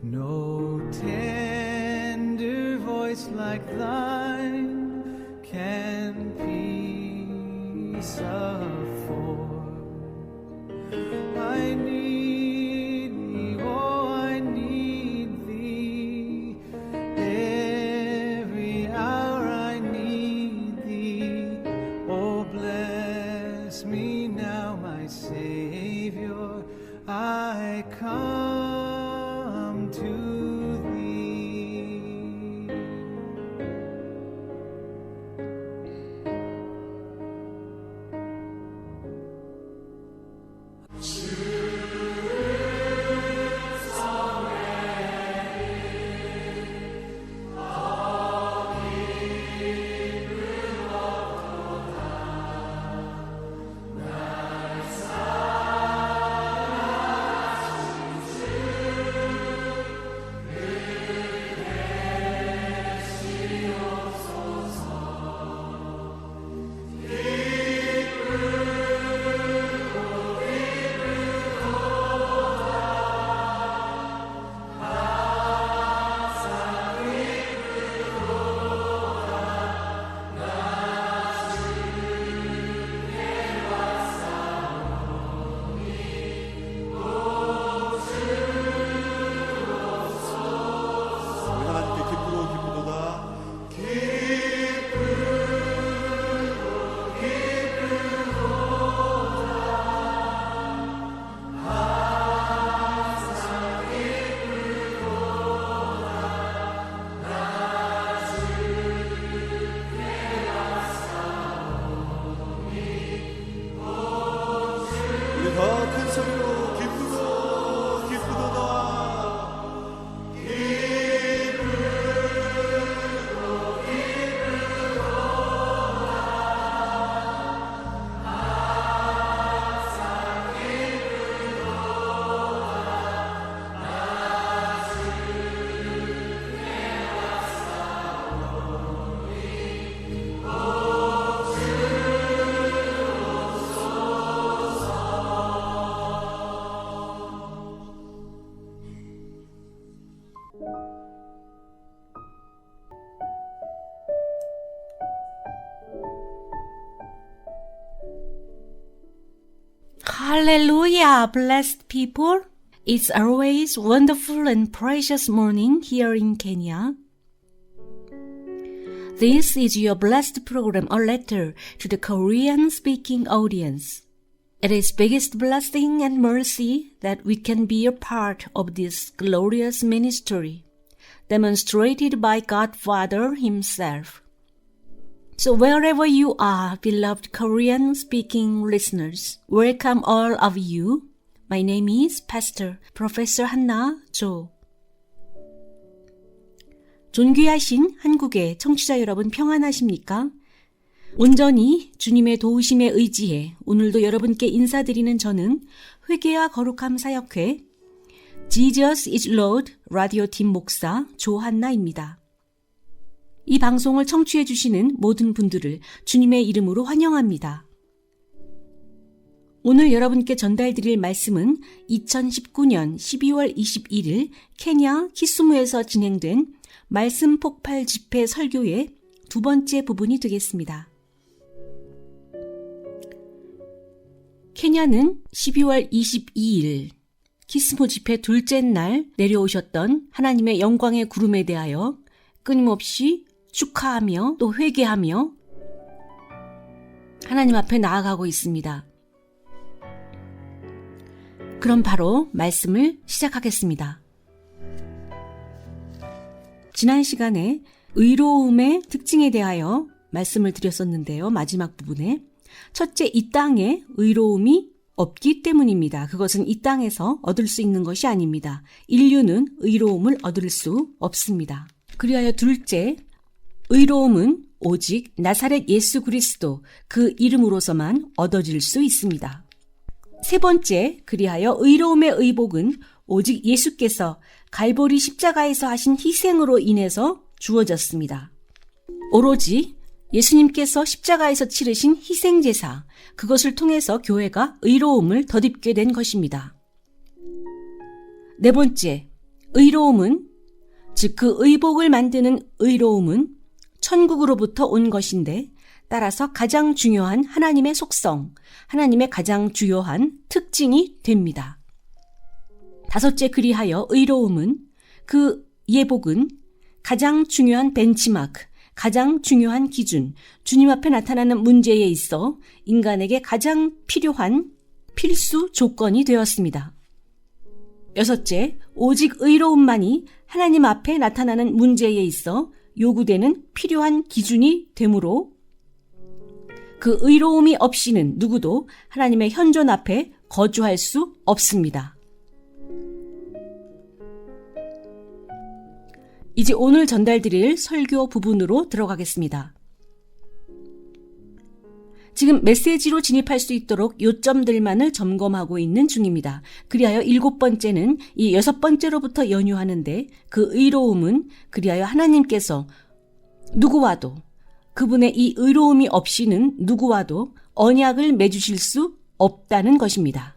No tender voice like thine can peace afford. I need thee, oh, I need thee. Every hour I need thee. Oh, bless me now, my Savior. I come to thee. Hallelujah, blessed people. It's always wonderful and precious morning here in Kenya. This is your blessed program, A Letter to the Korean-speaking audience. It is biggest blessing and mercy that we can be a part of this glorious ministry, demonstrated by God Father Himself. So wherever you are, beloved Korean-speaking listeners, welcome all of you. My name is Pastor Professor Hannah Jo. 존귀하신 한국의 청취자 여러분 평안하십니까? 온전히 주님의 도우심에 의지해 오늘도 여러분께 인사드리는 저는 회개와 거룩함 사역회 Jesus is Lord 라디오 팀 목사 조한나입니다. 이 방송을 청취해 주시는 모든 분들을 주님의 이름으로 환영합니다. 오늘 여러분께 전달드릴 말씀은 2019년 12월 21일 케냐 키수무에서 진행된 말씀 폭발 집회 설교의 두 번째 부분이 되겠습니다. 케냐는 12월 22일 키스모 집회 둘째 날 내려오셨던 하나님의 영광의 구름에 대하여 끊임없이 축하하며 또 회개하며 하나님 앞에 나아가고 있습니다. 그럼 바로 말씀을 시작하겠습니다. 지난 시간에 의로움의 특징에 대하여 말씀을 드렸었는데요. 마지막 부분에 첫째, 이 땅에 의로움이 없기 때문입니다. 그것은 이 땅에서 얻을 수 있는 것이 아닙니다. 인류는 의로움을 얻을 수 없습니다. 그리하여 둘째, 의로움은 오직 나사렛 예수 그리스도 그 이름으로서만 얻어질 수 있습니다. 세 번째, 그리하여 의로움의 의복은 오직 예수께서 갈보리 십자가에서 하신 희생으로 인해서 주어졌습니다. 오로지 예수님께서 십자가에서 치르신 희생제사, 그것을 통해서 교회가 의로움을 덧입게 된 것입니다. 네 번째, 의로움은, 즉 그 의복을 만드는 의로움은 천국으로부터 온 것인데 따라서 가장 중요한 하나님의 속성, 하나님의 가장 주요한 특징이 됩니다. 다섯째, 그리하여 의로움은, 그 예복은 가장 중요한 벤치마크, 가장 중요한 기준, 주님 앞에 나타나는 문제에 있어 인간에게 가장 필요한 필수 조건이 되었습니다. 여섯째, 오직 의로움만이 하나님 앞에 나타나는 문제에 있어 요구되는 필요한 기준이 되므로 그 의로움이 없이는 누구도 하나님의 현존 앞에 거주할 수 없습니다. 이제 오늘 전달드릴 설교 부분으로 들어가겠습니다. 지금 메시지로 진입할 수 있도록 요점들만을 점검하고 있는 중입니다. 그리하여 7번째는 이 6번째로부터 연유하는데, 그 의로움은 그리하여 하나님께서 누구와도, 그분의 이 의로움이 없이는 누구와도 언약을 맺으실 수 없다는 것입니다.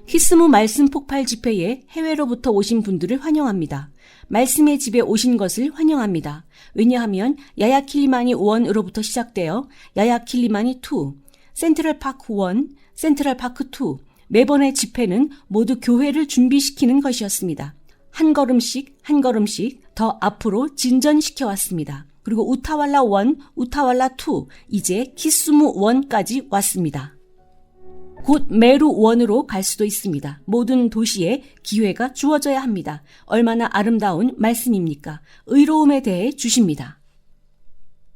키스무 말씀 폭발 집회에 해외로부터 오신 분들을 환영합니다. 말씀의 집에 오신 것을 환영합니다. 왜냐하면 야야킬리마니 1으로부터 시작되어 야야킬리마니 2, 센트럴파크 1, 센트럴파크 2 매번의 집회는 모두 교회를 준비시키는 것이었습니다. 한 걸음씩 한 걸음씩 더 앞으로 진전시켜 왔습니다. 그리고 우타왈라 1, 우타왈라 2, 이제 키스무 1까지 왔습니다. 곧 메루 1으로 갈 수도 있습니다. 모든 도시에 기회가 주어져야 합니다. 얼마나 아름다운 말씀입니까? 의로움에 대해 주십니다.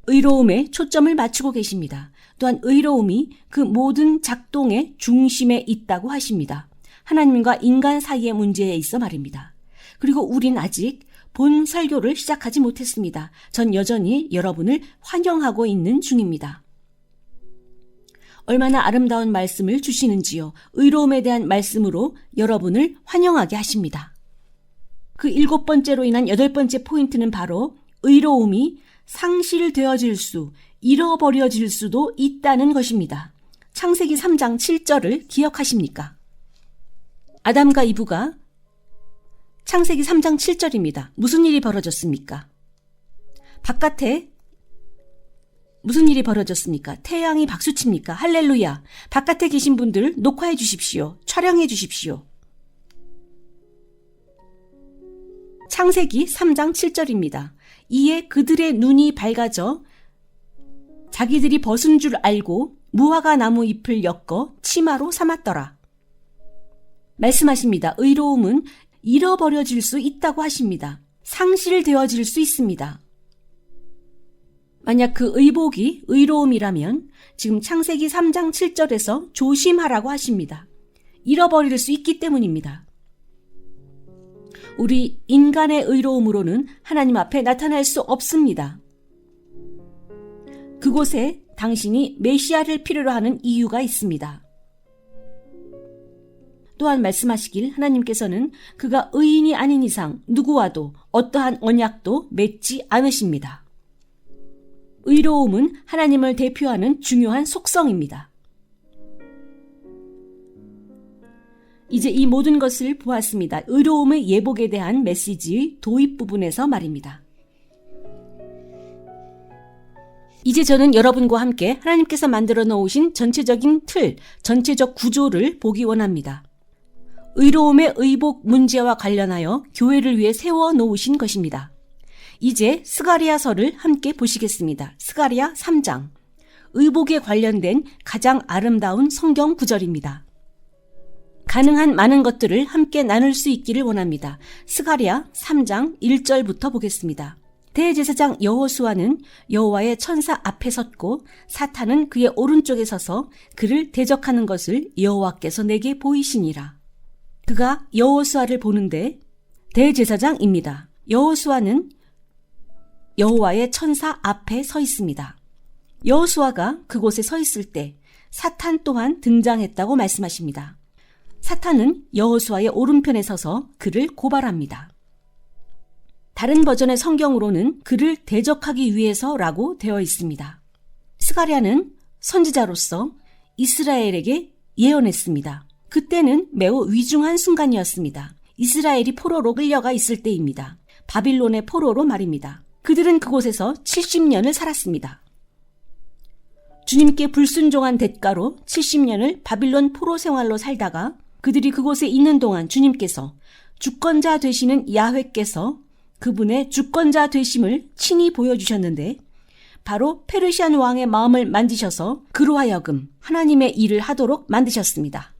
의로움에 초점을 맞추고 계십니다. 또한 의로움이 그 모든 작동의 중심에 있다고 하십니다. 하나님과 인간 사이의 문제에 있어 말입니다. 그리고 우린 아직 본 설교를 시작하지 못했습니다. 전 여전히 여러분을 환영하고 있는 중입니다. 얼마나 아름다운 말씀을 주시는지요. 의로움에 대한 말씀으로 여러분을 환영하게 하십니다. 그 7번째로 인한 8번째 포인트는 바로 의로움이 상실되어질 수, 잃어버려질 수도 있다는 것입니다. 창세기 3장 7절을 기억하십니까? 아담과 이브가 창세기 3장 7절입니다. 무슨 일이 벌어졌습니까? 바깥에 무슨 일이 벌어졌습니까? 태양이 박수칩니까? 할렐루야. 바깥에 계신 분들 녹화해 주십시오. 촬영해 주십시오. 창세기 3장 7절입니다. 이에 그들의 눈이 밝아져 자기들이 벗은 줄 알고 무화과 나무 잎을 엮어 치마로 삼았더라. 말씀하십니다. 의로움은 잃어버려질 수 있다고 하십니다. 상실되어질 수 있습니다. 만약 그 의복이 의로움이라면 지금 창세기 3장 7절에서 조심하라고 하십니다. 잃어버릴 수 있기 때문입니다. 우리 인간의 의로움으로는 하나님 앞에 나타날 수 없습니다. 그곳에 당신이 메시아를 필요로 하는 이유가 있습니다. 또한 말씀하시길 하나님께서는 그가 의인이 아닌 이상 누구와도 어떠한 언약도 맺지 않으십니다. 의로움은 하나님을 대표하는 중요한 속성입니다. 이제 이 모든 것을 보았습니다. 의로움의 예복에 대한 메시지의 도입 부분에서 말입니다. 이제 저는 여러분과 함께 하나님께서 만들어 놓으신 전체적인 틀, 전체적 구조를 보기 원합니다. 의로움의 의복 문제와 관련하여 교회를 위해 세워 놓으신 것입니다. 이제 스가랴서를 함께 보시겠습니다. 스가랴 3장, 의복에 관련된 가장 아름다운 성경 구절입니다. 가능한 많은 것들을 함께 나눌 수 있기를 원합니다. 스가랴 3장 1절부터 보겠습니다. 대제사장 여호수아는 여호와의 천사 앞에 섰고 사탄은 그의 오른쪽에 서서 그를 대적하는 것을 여호와께서 내게 보이시니라. 그가 여호수아를 보는데 대제사장입니다. 여호수아는 여호와의 천사 앞에 서 있습니다. 여호수아가 그곳에 서 있을 때 사탄 또한 등장했다고 말씀하십니다. 사탄은 여호수아의 오른편에 서서 그를 고발합니다. 다른 버전의 성경으로는 그를 대적하기 위해서라고 되어 있습니다. 스가랴는 선지자로서 이스라엘에게 예언했습니다. 그때는 매우 위중한 순간이었습니다. 이스라엘이 포로로 끌려가 있을 때입니다. 바빌론의 포로로 말입니다. 그들은 그곳에서 70년을 살았습니다. 주님께 불순종한 대가로 70년을 바빌론 포로 생활로 살다가 그들이 그곳에 있는 동안 주님께서 주권자 되시는 야훼께서 그분의 주권자 되심을 친히 보여주셨는데 바로 페르시안 왕의 마음을 만지셔서 그로 하여금 하나님의 일을 하도록 만드셨습니다.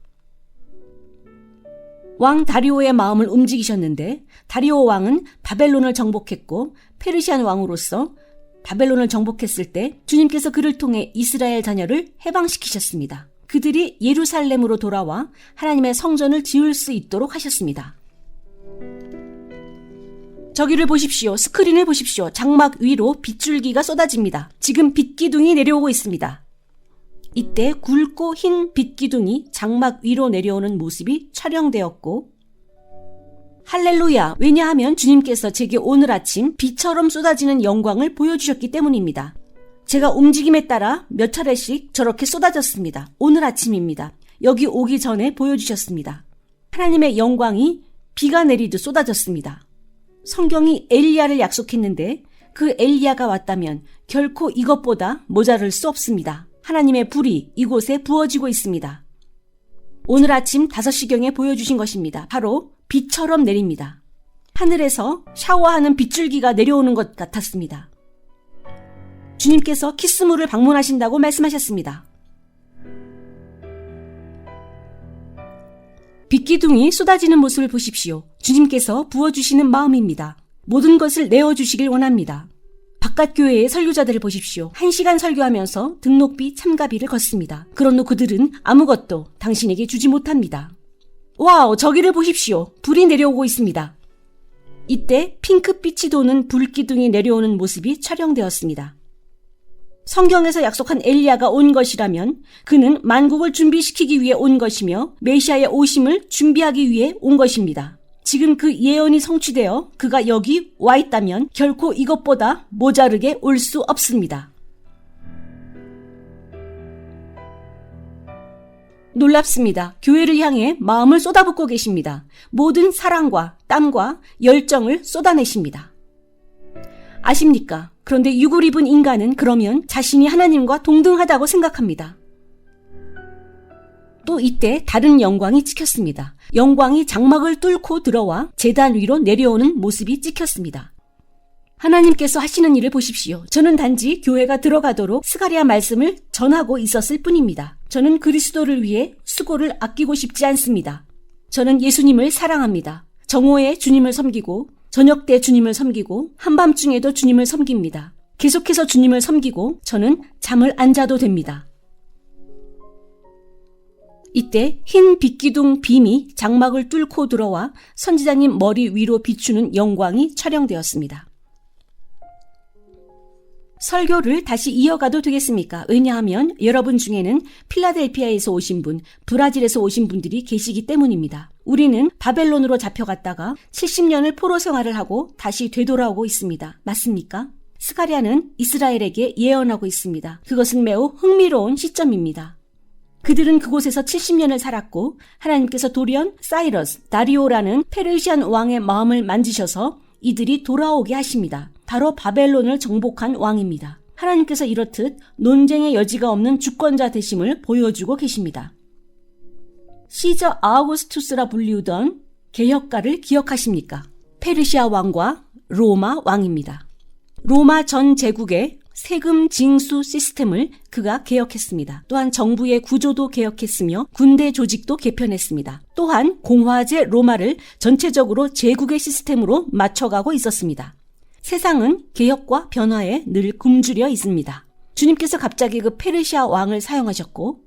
왕 다리오의 마음을 움직이셨는데 다리오 왕은 바벨론을 정복했고 페르시안 왕으로서 바벨론을 정복했을 때 주님께서 그를 통해 이스라엘 자녀를 해방시키셨습니다. 그들이 예루살렘으로 돌아와 하나님의 성전을 지을 수 있도록 하셨습니다. 저기를 보십시오. 스크린을 보십시오. 장막 위로 빗줄기가 쏟아집니다. 지금 빛기둥이 내려오고 있습니다. 이때 굵고 흰 빛기둥이 장막 위로 내려오는 모습이 촬영되었고 할렐루야! 왜냐하면 주님께서 제게 오늘 아침 비처럼 쏟아지는 영광을 보여주셨기 때문입니다. 제가 움직임에 따라 몇 차례씩 저렇게 쏟아졌습니다. 오늘 아침입니다. 여기 오기 전에 보여주셨습니다. 하나님의 영광이 비가 내리듯 쏟아졌습니다. 성경이 엘리야를 약속했는데 그 엘리야가 왔다면 결코 이것보다 모자랄 수 없습니다. 하나님의 불이 이곳에 부어지고 있습니다. 오늘 아침 5시경에 보여주신 것입니다. 바로 비처럼 내립니다. 하늘에서 샤워하는 빗줄기가 내려오는 것 같았습니다. 주님께서 키스물을 방문하신다고 말씀하셨습니다. 빛기둥이 쏟아지는 모습을 보십시오. 주님께서 부어주시는 마음입니다. 모든 것을 내어주시길 원합니다. 바깥 교회의 설교자들을 보십시오. 1시간 설교하면서 등록비, 참가비를 걷습니다. 그런 후 그들은 아무것도 당신에게 주지 못합니다. 와우, 저기를 보십시오. 불이 내려오고 있습니다. 이때 핑크빛이 도는 불기둥이 내려오는 모습이 촬영되었습니다. 성경에서 약속한 엘리야가 온 것이라면 그는 만국을 준비시키기 위해 온 것이며 메시아의 오심을 준비하기 위해 온 것입니다. 지금 그 예언이 성취되어 그가 여기 와 있다면 결코 이것보다 모자르게 올 수 없습니다. 놀랍습니다. 교회를 향해 마음을 쏟아붓고 계십니다. 모든 사랑과 땀과 열정을 쏟아내십니다. 아십니까? 그런데 육을 입은 인간은 그러면 자신이 하나님과 동등하다고 생각합니다. 또 이때 다른 영광이 찍혔습니다. 영광이 장막을 뚫고 들어와 제단 위로 내려오는 모습이 찍혔습니다. 하나님께서 하시는 일을 보십시오. 저는 단지 교회가 들어가도록 스가랴 말씀을 전하고 있었을 뿐입니다. 저는 그리스도를 위해 수고를 아끼고 싶지 않습니다. 저는 예수님을 사랑합니다. 정오에 주님을 섬기고 저녁 때 주님을 섬기고 한밤중에도 주님을 섬깁니다. 계속해서 주님을 섬기고 저는 잠을 안 자도 됩니다. 이때 흰 빛기둥 빔이 장막을 뚫고 들어와 선지자님 머리 위로 비추는 영광이 촬영되었습니다. 설교를 다시 이어가도 되겠습니까? 왜냐하면 여러분 중에는 필라델피아에서 오신 분, 브라질에서 오신 분들이 계시기 때문입니다. 우리는 바벨론으로 잡혀갔다가 70년을 포로 생활을 하고 다시 되돌아오고 있습니다. 맞습니까? 스가랴는 이스라엘에게 예언하고 있습니다. 그것은 매우 흥미로운 시점입니다. 그들은 그곳에서 70년을 살았고 하나님께서 돌연 사이러스, 다리오라는 페르시안 왕의 마음을 만지셔서 이들이 돌아오게 하십니다. 바로 바벨론을 정복한 왕입니다. 하나님께서 이렇듯 논쟁의 여지가 없는 주권자 되심을 보여주고 계십니다. 시저 아우구스투스라 불리우던 개혁가를 기억하십니까? 페르시아 왕과 로마 왕입니다. 로마 전 제국의 세금 징수 시스템을 그가 개혁했습니다. 또한 정부의 구조도 개혁했으며 군대 조직도 개편했습니다. 또한 공화제 로마를 전체적으로 제국의 시스템으로 맞춰가고 있었습니다. 세상은 개혁과 변화에 늘 굶주려 있습니다. 주님께서 갑자기 그 페르시아 왕을 사용하셨고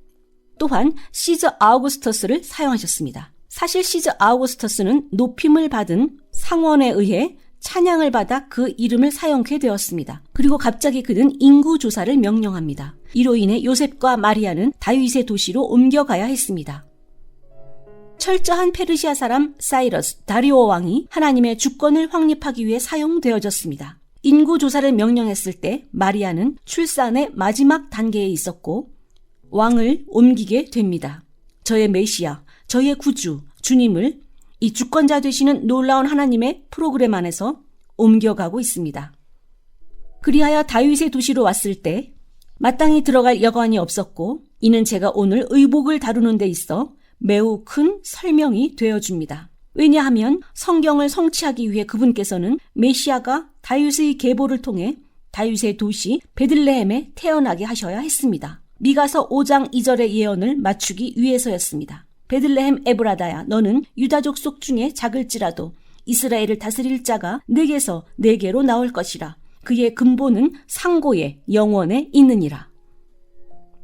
또한 시저 아우구스터스를 사용하셨습니다. 사실 시저 아우구스터스는 높임을 받은 상원에 의해 찬양을 받아 그 이름을 사용하게 되었습니다. 그리고 갑자기 그는 인구조사를 명령합니다. 이로 인해 요셉과 마리아는 다윗의 도시로 옮겨가야 했습니다. 철저한 페르시아 사람 사이러스, 다리오 왕이 하나님의 주권을 확립하기 위해 사용되어졌습니다. 인구조사를 명령했을 때 마리아는 출산의 마지막 단계에 있었고 왕을 옮기게 됩니다. 저의 메시아, 저의 구주, 주님을 이 주권자 되시는 놀라운 하나님의 프로그램 안에서 옮겨가고 있습니다. 그리하여 다윗의 도시로 왔을 때 마땅히 들어갈 여관이 없었고 이는 제가 오늘 의복을 다루는 데 있어 매우 큰 설명이 되어줍니다. 왜냐하면 성경을 성취하기 위해 그분께서는 메시아가 다윗의 계보를 통해 다윗의 도시 베들레헴에 태어나게 하셔야 했습니다. 미가서 5장 2절의 예언을 맞추기 위해서였습니다. 베들레헴 에브라다야, 너는 유다족 속 중에 작을지라도 이스라엘을 다스릴 자가 네게서 네게로 나올 것이라. 그의 근본은 상고에 영원에 있느니라.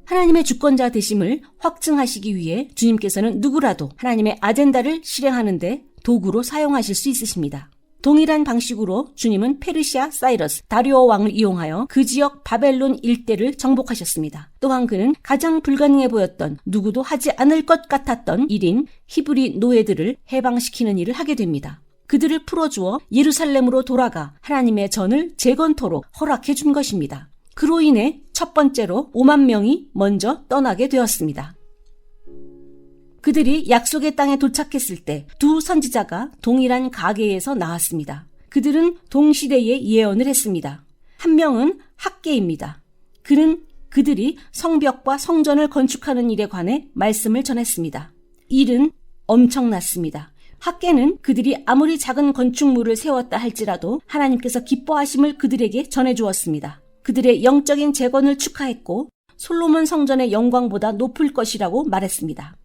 하나님의 주권자 되심을 확증하시기 위해 주님께서는 누구라도 하나님의 아젠다를 실행하는데 도구로 사용하실 수 있으십니다. 동일한 방식으로 주님은 페르시아 사이러스 다리오 왕을 이용하여 그 지역 바벨론 일대를 정복하셨습니다. 또한 그는 가장 불가능해 보였던, 누구도 하지 않을 것 같았던 일인 히브리 노예들을 해방시키는 일을 하게 됩니다. 그들을 풀어주어 예루살렘으로 돌아가 하나님의 전을 재건토록 허락해 준 것입니다. 그로 인해 첫 번째로 5만 명이 먼저 떠나게 되었습니다. 그들이 약속의 땅에 도착했을 때 두 선지자가 동일한 가게에서 나왔습니다. 그들은 동시대에 예언을 했습니다. 한 명은 학개입니다. 그는 그들이 성벽과 성전을 건축하는 일에 관해 말씀을 전했습니다. 일은 엄청났습니다. 학개는 그들이 아무리 작은 건축물을 세웠다 할지라도 하나님께서 기뻐하심을 그들에게 전해주었습니다. 그들의 영적인 재건을 축하했고 솔로몬 성전의 영광보다 높을 것이라고 말했습니다.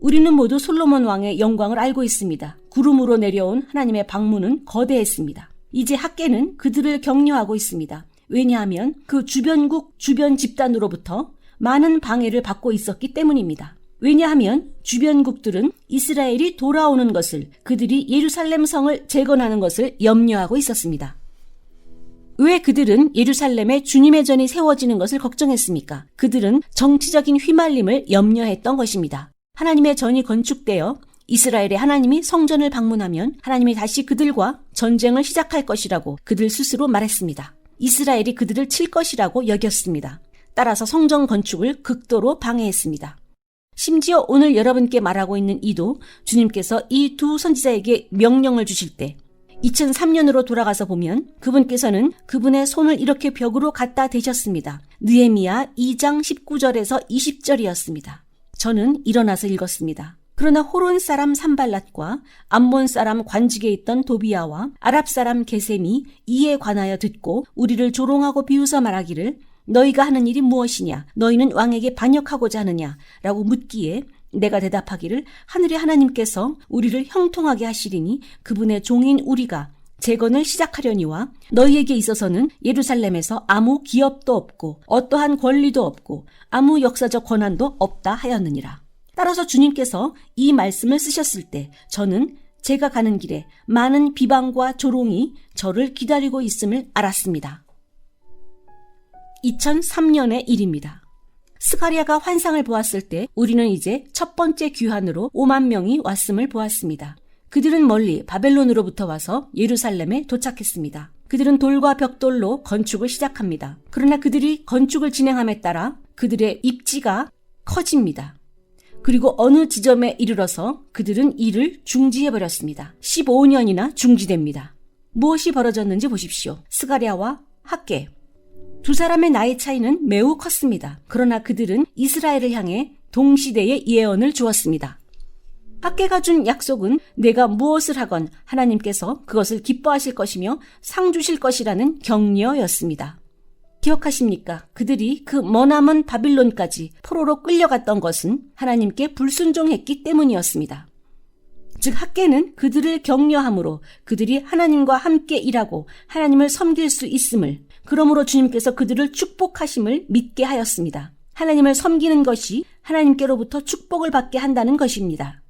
우리는 모두 솔로몬 왕의 영광을 알고 있습니다. 구름으로 내려온 하나님의 방문은 거대했습니다. 이제 학개는 그들을 격려하고 있습니다. 왜냐하면 그 주변국 주변 집단으로부터 많은 방해를 받고 있었기 때문입니다. 왜냐하면 주변국들은 이스라엘이 돌아오는 것을, 그들이 예루살렘 성을 재건하는 것을 염려하고 있었습니다. 왜 그들은 예루살렘에 주님의 전이 세워지는 것을 걱정했습니까? 그들은 정치적인 휘말림을 염려했던 것입니다. 하나님의 전이 건축되어 이스라엘의 하나님이 성전을 방문하면 하나님이 다시 그들과 전쟁을 시작할 것이라고 그들 스스로 말했습니다. 이스라엘이 그들을 칠 것이라고 여겼습니다. 따라서 성전 건축을 극도로 방해했습니다. 심지어 오늘 여러분께 말하고 있는 이도 주님께서 이 두 선지자에게 명령을 주실 때 2003년으로 돌아가서 보면 그분께서는 그분의 손을 이렇게 벽으로 갖다 대셨습니다. 느헤미야 2장 19절에서 20절이었습니다. 저는 일어나서 읽었습니다. 그러나 호론 사람 산발랏과 암몬 사람 관직에 있던 도비야와 아랍 사람 게셈이 이에 관하여 듣고 우리를 조롱하고 비웃어 말하기를 너희가 하는 일이 무엇이냐? 너희는 왕에게 반역하고자 하느냐? 라고 묻기에 내가 대답하기를 하늘의 하나님께서 우리를 형통하게 하시리니 그분의 종인 우리가 재건을 시작하려니와 너희에게 있어서는 예루살렘에서 아무 기업도 없고 어떠한 권리도 없고 아무 역사적 권한도 없다 하였느니라. 따라서 주님께서 이 말씀을 쓰셨을 때 저는 제가 가는 길에 많은 비방과 조롱이 저를 기다리고 있음을 알았습니다. 2003년의 일입니다. 스가랴가 환상을 보았을 때 우리는 이제 첫 번째 귀환으로 5만 명이 왔음을 보았습니다. 그들은 멀리 바벨론으로부터 와서 예루살렘에 도착했습니다. 그들은 돌과 벽돌로 건축을 시작합니다. 그러나 그들이 건축을 진행함에 따라 그들의 입지가 커집니다. 그리고 어느 지점에 이르러서 그들은 일을 중지해버렸습니다. 15년이나 중지됩니다. 무엇이 벌어졌는지 보십시오. 스가랴와 학개. 두 사람의 나이 차이는 매우 컸습니다. 그러나 그들은 이스라엘을 향해 동시대의 예언을 주었습니다. 학개가 준 약속은 내가 무엇을 하건 하나님께서 그것을 기뻐하실 것이며 상 주실 것이라는 격려였습니다. 기억하십니까? 그들이 그 머나먼 바빌론까지 포로로 끌려갔던 것은 하나님께 불순종했기 때문이었습니다. 즉 학개는 그들을 격려함으로 그들이 하나님과 함께 일하고 하나님을 섬길 수 있음을, 그러므로 주님께서 그들을 축복하심을 믿게 하였습니다. 하나님을 섬기는 것이 하나님께로부터 축복을 받게 한다는 것입니다.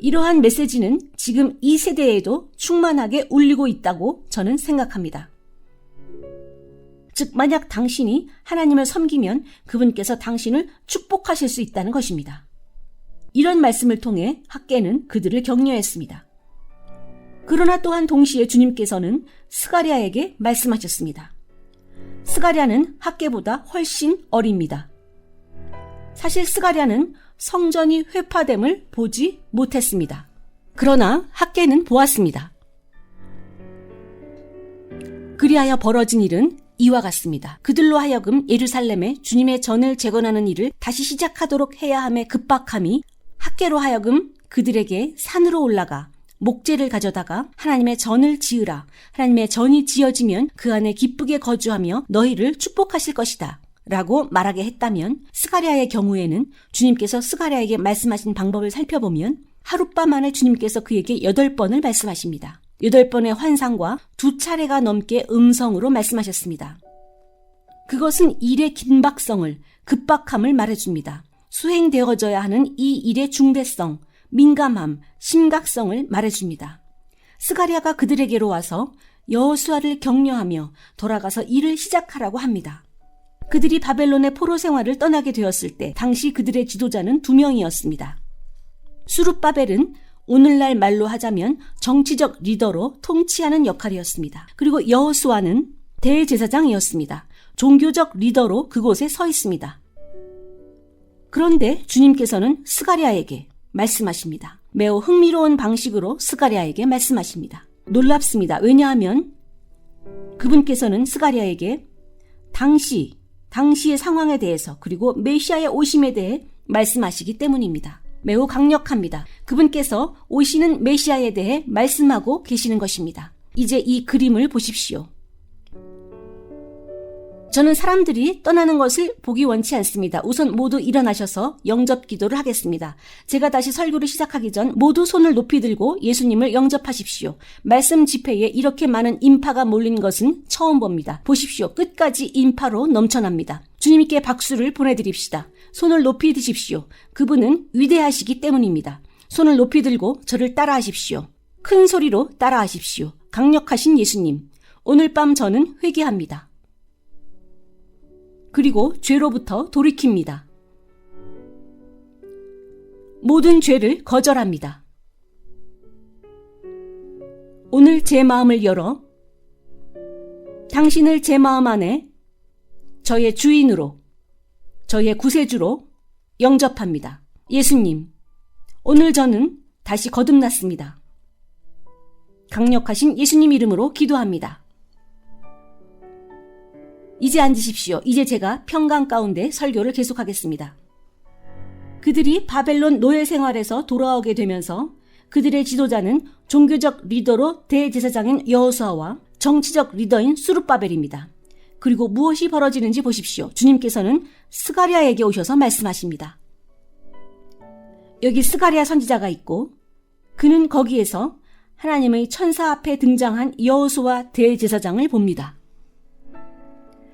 이러한 메시지는 지금 이 세대에도 충만하게 울리고 있다고 저는 생각합니다. 즉 만약 당신이 하나님을 섬기면 그분께서 당신을 축복하실 수 있다는 것입니다. 이런 말씀을 통해 학개는 그들을 격려했습니다. 그러나 또한 동시에 주님께서는 스가랴에게 말씀하셨습니다. 스가랴는 학개보다 훨씬 어립니다. 사실 스가랴는 성전이 회파됨을 보지 못했습니다. 그러나 학개는 보았습니다. 그리하여 벌어진 일은 이와 같습니다. 그들로 하여금 예루살렘에 주님의 전을 재건하는 일을 다시 시작하도록 해야 함에 급박함이 학개로 하여금 그들에게 산으로 올라가 목재를 가져다가 하나님의 전을 지으라. 하나님의 전이 지어지면 그 안에 기쁘게 거주하며 너희를 축복하실 것이다. 라고 말하게 했다면, 스가랴의 경우에는 주님께서 스가랴에게 말씀하신 방법을 살펴보면 하룻밤 안에 주님께서 그에게 8번을 말씀하십니다. 8번의 환상과 2차례가 넘게 음성으로 말씀하셨습니다. 그것은 일의 긴박성을, 급박함을 말해줍니다. 수행되어져야 하는 이 일의 중대성, 민감함, 심각성을 말해줍니다. 스가랴가 그들에게로 와서 여호수아를 격려하며 돌아가서 일을 시작하라고 합니다. 그들이 바벨론의 포로 생활을 떠나게 되었을 때 당시 그들의 지도자는 2명이었습니다. 수룹바벨은 오늘날 말로 하자면 정치적 리더로 통치하는 역할이었습니다. 그리고 여호수아는 대제사장이었습니다. 종교적 리더로 그곳에 서 있습니다. 그런데 주님께서는 스가랴에게 말씀하십니다. 매우 흥미로운 방식으로 스가랴에게 말씀하십니다. 놀랍습니다. 왜냐하면 그분께서는 스가랴에게 당시의 상황에 대해서 그리고 메시아의 오심에 대해 말씀하시기 때문입니다. 매우 강력합니다. 그분께서 오시는 메시아에 대해 말씀하고 계시는 것입니다. 이제 이 그림을 보십시오. 저는 사람들이 떠나는 것을 보기 원치 않습니다. 우선 모두 일어나셔서 영접 기도를 하겠습니다. 제가 다시 설교를 시작하기 전 모두 손을 높이 들고 예수님을 영접하십시오. 말씀 집회에 이렇게 많은 인파가 몰린 것은 처음 봅니다. 보십시오. 끝까지 인파로 넘쳐납니다. 주님께 박수를 보내드립시다. 손을 높이 드십시오. 그분은 위대하시기 때문입니다. 손을 높이 들고 저를 따라하십시오. 큰 소리로 따라하십시오. 강력하신 예수님, 오늘 밤 저는 회개합니다. 그리고 죄로부터 돌이킵니다. 모든 죄를 거절합니다. 오늘 제 마음을 열어 당신을 제 마음 안에 저의 주인으로, 저의 구세주로 영접합니다. 예수님, 오늘 저는 다시 거듭났습니다. 강력하신 예수님 이름으로 기도합니다. 이제 앉으십시오. 이제 제가 평강 가운데 설교를 계속하겠습니다. 그들이 바벨론 노예 생활에서 돌아오게 되면서 그들의 지도자는 종교적 리더로 대제사장인 여호수아와 정치적 리더인 수룹바벨입니다. 그리고 무엇이 벌어지는지 보십시오. 주님께서는 스가랴에게 오셔서 말씀하십니다. 여기 스가랴 선지자가 있고 그는 거기에서 하나님의 천사 앞에 등장한 여호수아 대제사장을 봅니다.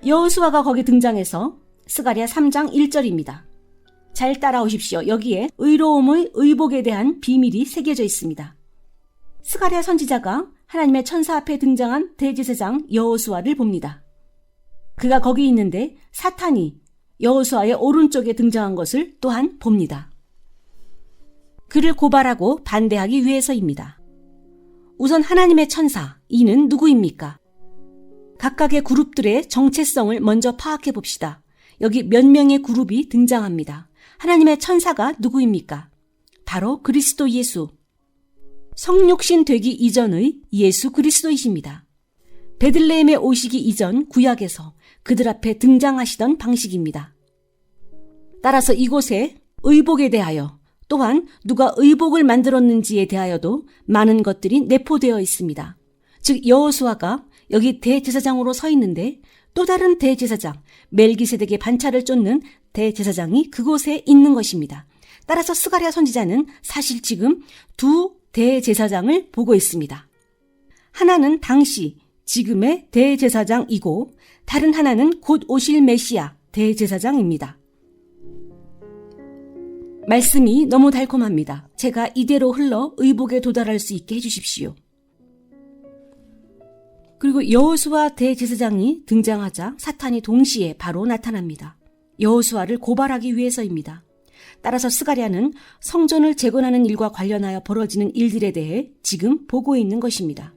여호수아가 거기 등장해서 스가랴 3장 1절입니다. 잘 따라오십시오. 여기에 의로움의 의복에 대한 비밀이 새겨져 있습니다. 스가랴 선지자가 하나님의 천사 앞에 등장한 대제사장 여호수아를 봅니다. 그가 거기 있는데 사탄이 여호수아의 오른쪽에 등장한 것을 또한 봅니다. 그를 고발하고 반대하기 위해서입니다. 우선 하나님의 천사, 이는 누구입니까? 각각의 그룹들의 정체성을 먼저 파악해 봅시다. 여기 몇 명의 그룹이 등장합니다. 하나님의 천사가 누구입니까? 바로 그리스도 예수. 성육신 되기 이전의 예수 그리스도이십니다. 베들레헴에 오시기 이전 구약에서 그들 앞에 등장하시던 방식입니다. 따라서 이곳에 의복에 대하여 또한 누가 의복을 만들었는지에 대하여도 많은 것들이 내포되어 있습니다. 즉 여호수아가 여기 대제사장으로 서 있는데 또 다른 대제사장, 멜기세덱의 반차를 쫓는 대제사장이 그곳에 있는 것입니다. 따라서 스가랴 선지자는 사실 지금 두 대제사장을 보고 있습니다. 하나는 당시 지금의 대제사장이고 다른 하나는 곧 오실 메시아 대제사장입니다. 말씀이 너무 달콤합니다. 제가 이대로 흘러 의복에 도달할 수 있게 해주십시오. 그리고 여호수아 대제사장이 등장하자 사탄이 동시에 바로 나타납니다. 여호수아를 고발하기 위해서입니다. 따라서 스가랴는 성전을 재건하는 일과 관련하여 벌어지는 일들에 대해 지금 보고 있는 것입니다.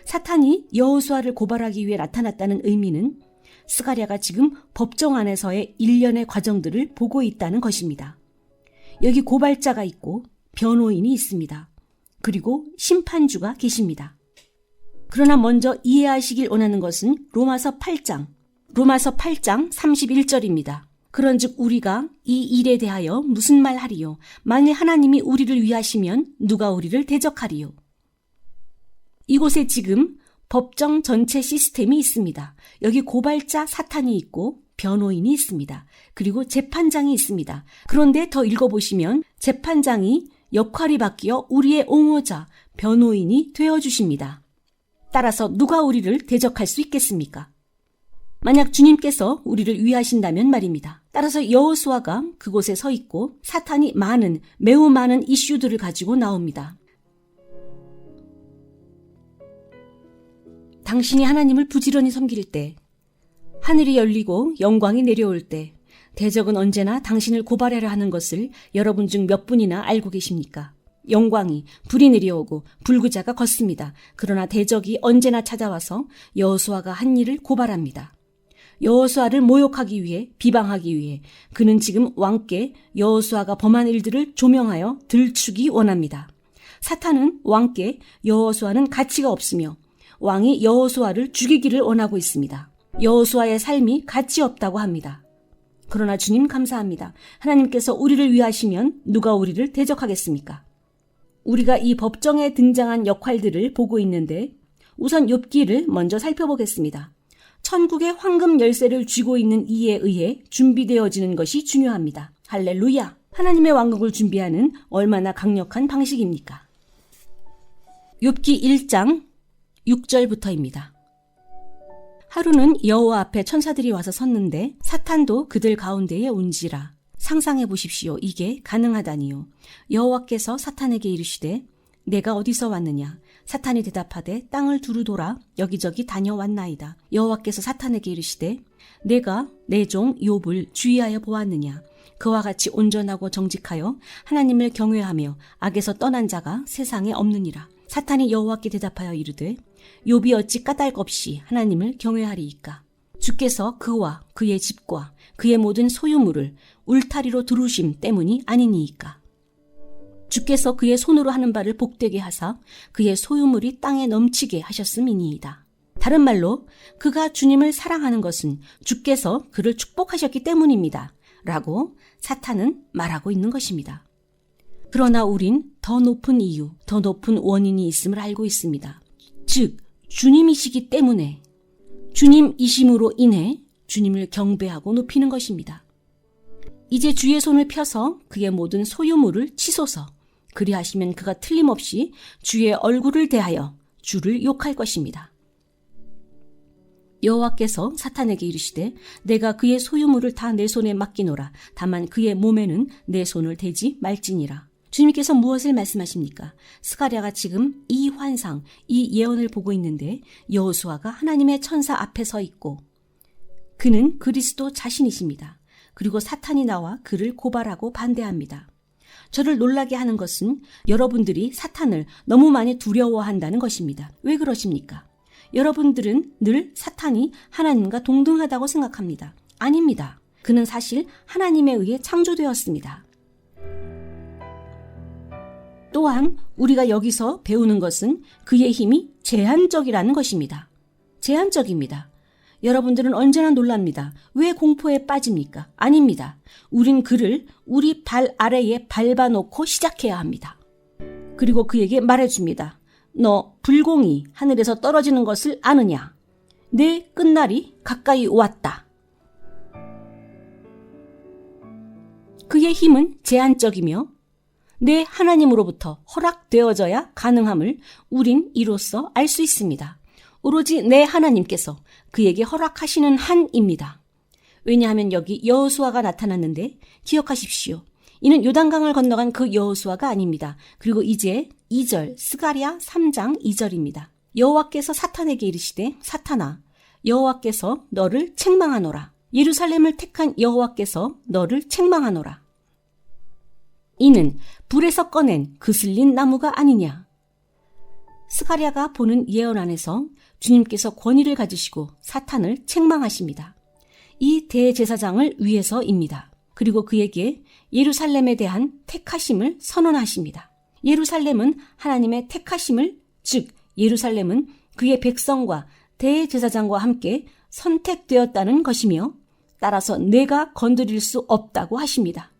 사탄이 여호수아를 고발하기 위해 나타났다는 의미는 스가랴가 지금 법정 안에서의 일련의 과정들을 보고 있다는 것입니다. 여기 고발자가 있고 변호인이 있습니다. 그리고 심판주가 계십니다. 그러나 먼저 이해하시길 원하는 것은 로마서 8장 31절입니다. 그런즉 우리가 이 일에 대하여 무슨 말하리요? 만일 하나님이 우리를 위하시면 누가 우리를 대적하리요? 이곳에 지금 법정 전체 시스템이 있습니다. 여기 고발자 사탄이 있고 변호인이 있습니다. 그리고 재판장이 있습니다. 그런데 더 읽어보시면 재판장이 역할이 바뀌어 우리의 옹호자, 변호인이 되어주십니다. 따라서 누가 우리를 대적할 수 있겠습니까? 만약 주님께서 우리를 위하신다면 말입니다. 따라서 여호수아가 그곳에 서 있고 사탄이 매우 많은 이슈들을 가지고 나옵니다. 당신이 하나님을 부지런히 섬길 때, 하늘이 열리고 영광이 내려올 때, 대적은 언제나 당신을 고발하려 하는 것을 여러분 중 몇 분이나 알고 계십니까? 영광이, 불이 내려오고 불구자가 걷습니다. 그러나 대적이 언제나 찾아와서 여호수아가 한 일을 고발합니다. 여호수아를 모욕하기 위해, 비방하기 위해 그는 지금 왕께 여호수아가 범한 일들을 조명하여 들추기 원합니다. 사탄은 왕께 여호수아는 가치가 없으며 왕이 여호수아를 죽이기를 원하고 있습니다. 여호수아의 삶이 가치 없다고 합니다. 그러나 주님 감사합니다. 하나님께서 우리를 위하시면 누가 우리를 대적하겠습니까? 우리가 이 법정에 등장한 역할들을 보고 있는데 우선 욥기를 먼저 살펴보겠습니다. 천국의 황금 열쇠를 쥐고 있는 이에 의해 준비되어지는 것이 중요합니다. 할렐루야! 하나님의 왕국을 준비하는 얼마나 강력한 방식입니까? 욥기 1장 6절부터입니다. 하루는 여호와 앞에 천사들이 와서 섰는데 사탄도 그들 가운데에 온지라. 상상해 보십시오. 이게 가능하다니요. 여호와께서 사탄에게 이르시되 내가 어디서 왔느냐? 사탄이 대답하되 땅을 두루 돌아 여기저기 다녀왔나이다. 여호와께서 사탄에게 이르시되 내가 내 종 욥을 주의하여 보았느냐? 그와 같이 온전하고 정직하여 하나님을 경외하며 악에서 떠난 자가 세상에 없느니라. 사탄이 여호와께 대답하여 이르되 욥이 어찌 까닭없이 하나님을 경외하리이까? 주께서 그와 그의 집과 그의 모든 소유물을 울타리로 두르심 때문이 아니니이까? 주께서 그의 손으로 하는 바를 복되게 하사 그의 소유물이 땅에 넘치게 하셨음이니이다. 다른 말로 그가 주님을 사랑하는 것은 주께서 그를 축복하셨기 때문입니다. 라고 사탄은 말하고 있는 것입니다. 그러나 우린 더 높은 이유, 더 높은 원인이 있음을 알고 있습니다. 즉, 주님이시기 때문에, 주님이심으로 인해 주님을 경배하고 높이는 것입니다. 이제 주의 손을 펴서 그의 모든 소유물을 치소서. 그리하시면 그가 틀림없이 주의 얼굴을 대하여 주를 욕할 것입니다. 여호와께서 사탄에게 이르시되 내가 그의 소유물을 다 내 손에 맡기노라. 다만 그의 몸에는 내 손을 대지 말지니라. 주님께서 무엇을 말씀하십니까? 스가랴가 지금 이 환상, 이 예언을 보고 있는데 여호수아가 하나님의 천사 앞에 서 있고 그는 그리스도 자신이십니다. 그리고 사탄이 나와 그를 고발하고 반대합니다. 저를 놀라게 하는 것은 여러분들이 사탄을 너무 많이 두려워한다는 것입니다. 왜 그러십니까? 여러분들은 늘 사탄이 하나님과 동등하다고 생각합니다. 아닙니다. 그는 사실 하나님에 의해 창조되었습니다. 또한 우리가 여기서 배우는 것은 그의 힘이 제한적이라는 것입니다. 제한적입니다. 여러분들은 언제나 놀랍니다. 왜 공포에 빠집니까? 아닙니다. 우린 그를 우리 발 아래에 밟아놓고 시작해야 합니다. 그리고 그에게 말해줍니다. 너 불공이 하늘에서 떨어지는 것을 아느냐? 내 끝날이 가까이 왔다. 그의 힘은 제한적이며 내 하나님으로부터 허락되어져야 가능함을 우린 이로써 알 수 있습니다. 오로지 내 하나님께서 그에게 허락하시는 한입니다. 왜냐하면 여기 여호수아가 나타났는데 기억하십시오. 이는 요단강을 건너간 그 여호수아가 아닙니다. 그리고 이제 2절 스가랴 3장 2절입니다. 여호와께서 사탄에게 이르시되 사탄아 여호와께서 너를 책망하노라. 예루살렘을 택한 여호와께서 너를 책망하노라. 이는 불에서 꺼낸 그슬린 나무가 아니냐. 스가랴가 보는 예언 안에서 주님께서 권위를 가지시고 사탄을 책망하십니다. 이 대제사장을 위해서입니다. 그리고 그에게 예루살렘에 대한 택하심을 선언하십니다. 예루살렘은 하나님의 택하심을, 즉 예루살렘은 그의 백성과 대제사장과 함께 선택되었다는 것이며 따라서 내가 건드릴 수 없다고 하십니다.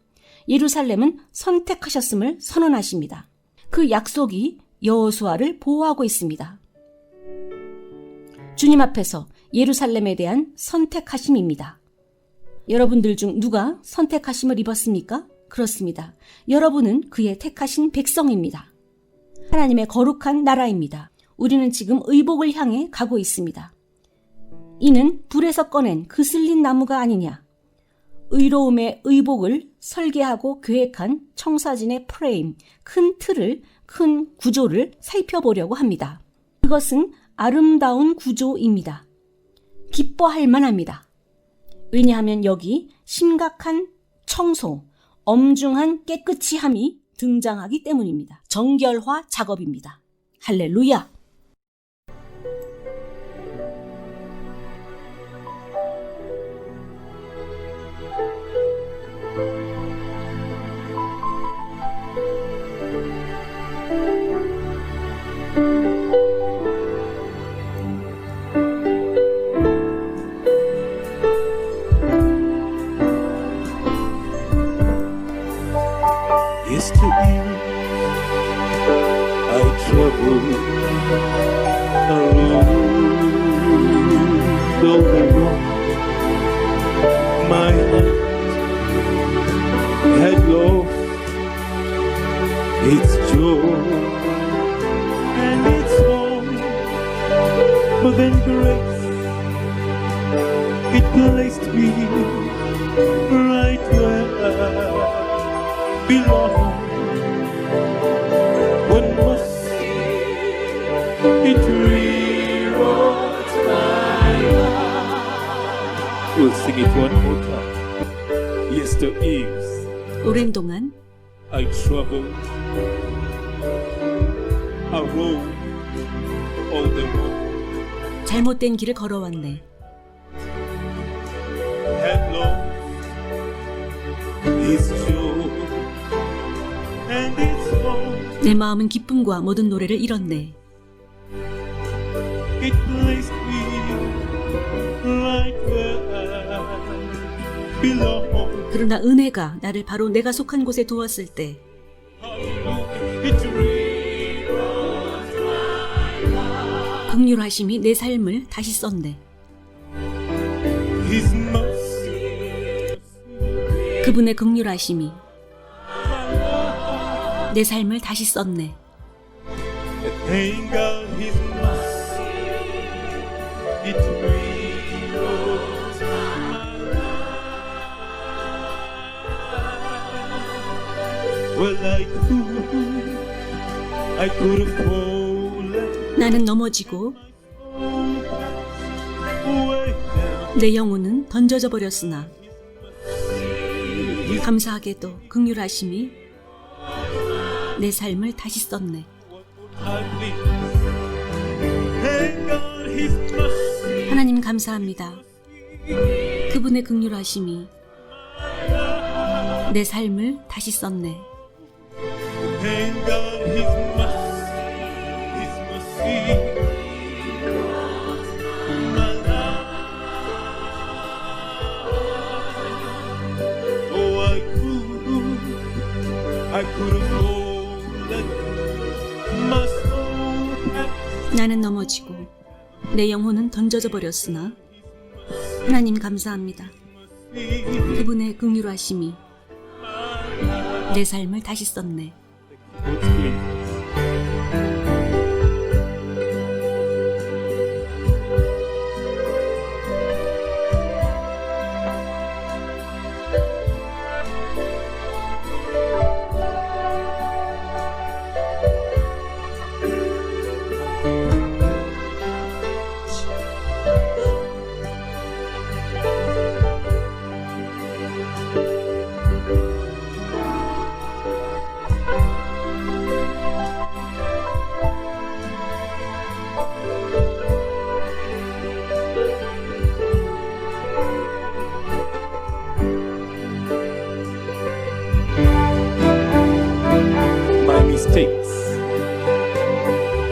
예루살렘은 선택하셨음을 선언하십니다. 그 약속이 여호수아를 보호하고 있습니다. 주님 앞에서 예루살렘에 대한 선택하심입니다. 여러분들 중 누가 선택하심을 입었습니까? 그렇습니다. 여러분은 그의 택하신 백성입니다. 하나님의 거룩한 나라입니다. 우리는 지금 의복을 향해 가고 있습니다. 이는 불에서 꺼낸 그슬린 나무가 아니냐. 의로움의 의복을 설계하고 계획한 청사진의 프레임, 큰 틀을, 큰 구조를 살펴보려고 합니다. 그것은 아름다운 구조입니다. 기뻐할 만합니다. 왜냐하면 여기 심각한 청소, 엄중한 깨끗이함이 등장하기 때문입니다. 정결화 작업입니다. 할렐루야! Yesterday I traveled around the world. My heart had lost its joy and its song, but then grace, it placed me right where I belong. When mercy, it rewrote my heart. We'll sing it one more time. Yes, there is. 오랜 동안 I traveled, I rode all the road, 잘못된 길을 걸어왔네. had lost its joy and its song. 내 마음은 기쁨과 모든 노래를 잃었네. It placed me right where I belong. 그러나 은혜가 나를 바로 내가 속한 곳에 두었을 때 It rewrote my life. 긍휼하심이 내 삶을 다시 썼네. His mercy, 그분의 긍휼하심이 내 삶을 다시 썼네. thank God His mercy, it rewrote my life. Well, I could have fallen 나는 넘어지고 way down. 내 영혼은 던져져 버렸으나 감사하게도 긍휼하심이 내 삶을 다시 썼네. Thank God His mercy, 하나님 감사합니다. 그분의 긍휼하심이 내 삶을 다시 썼네. thank God His mercy, His mercy. My life. Oh, I could have fallen, my soul had 나는 넘어지고 내 영혼은 던져져 버렸으나 하나님 감사합니다. seen. 그분의 긍휼하심이 내 삶을 다시 썼네. What's clean?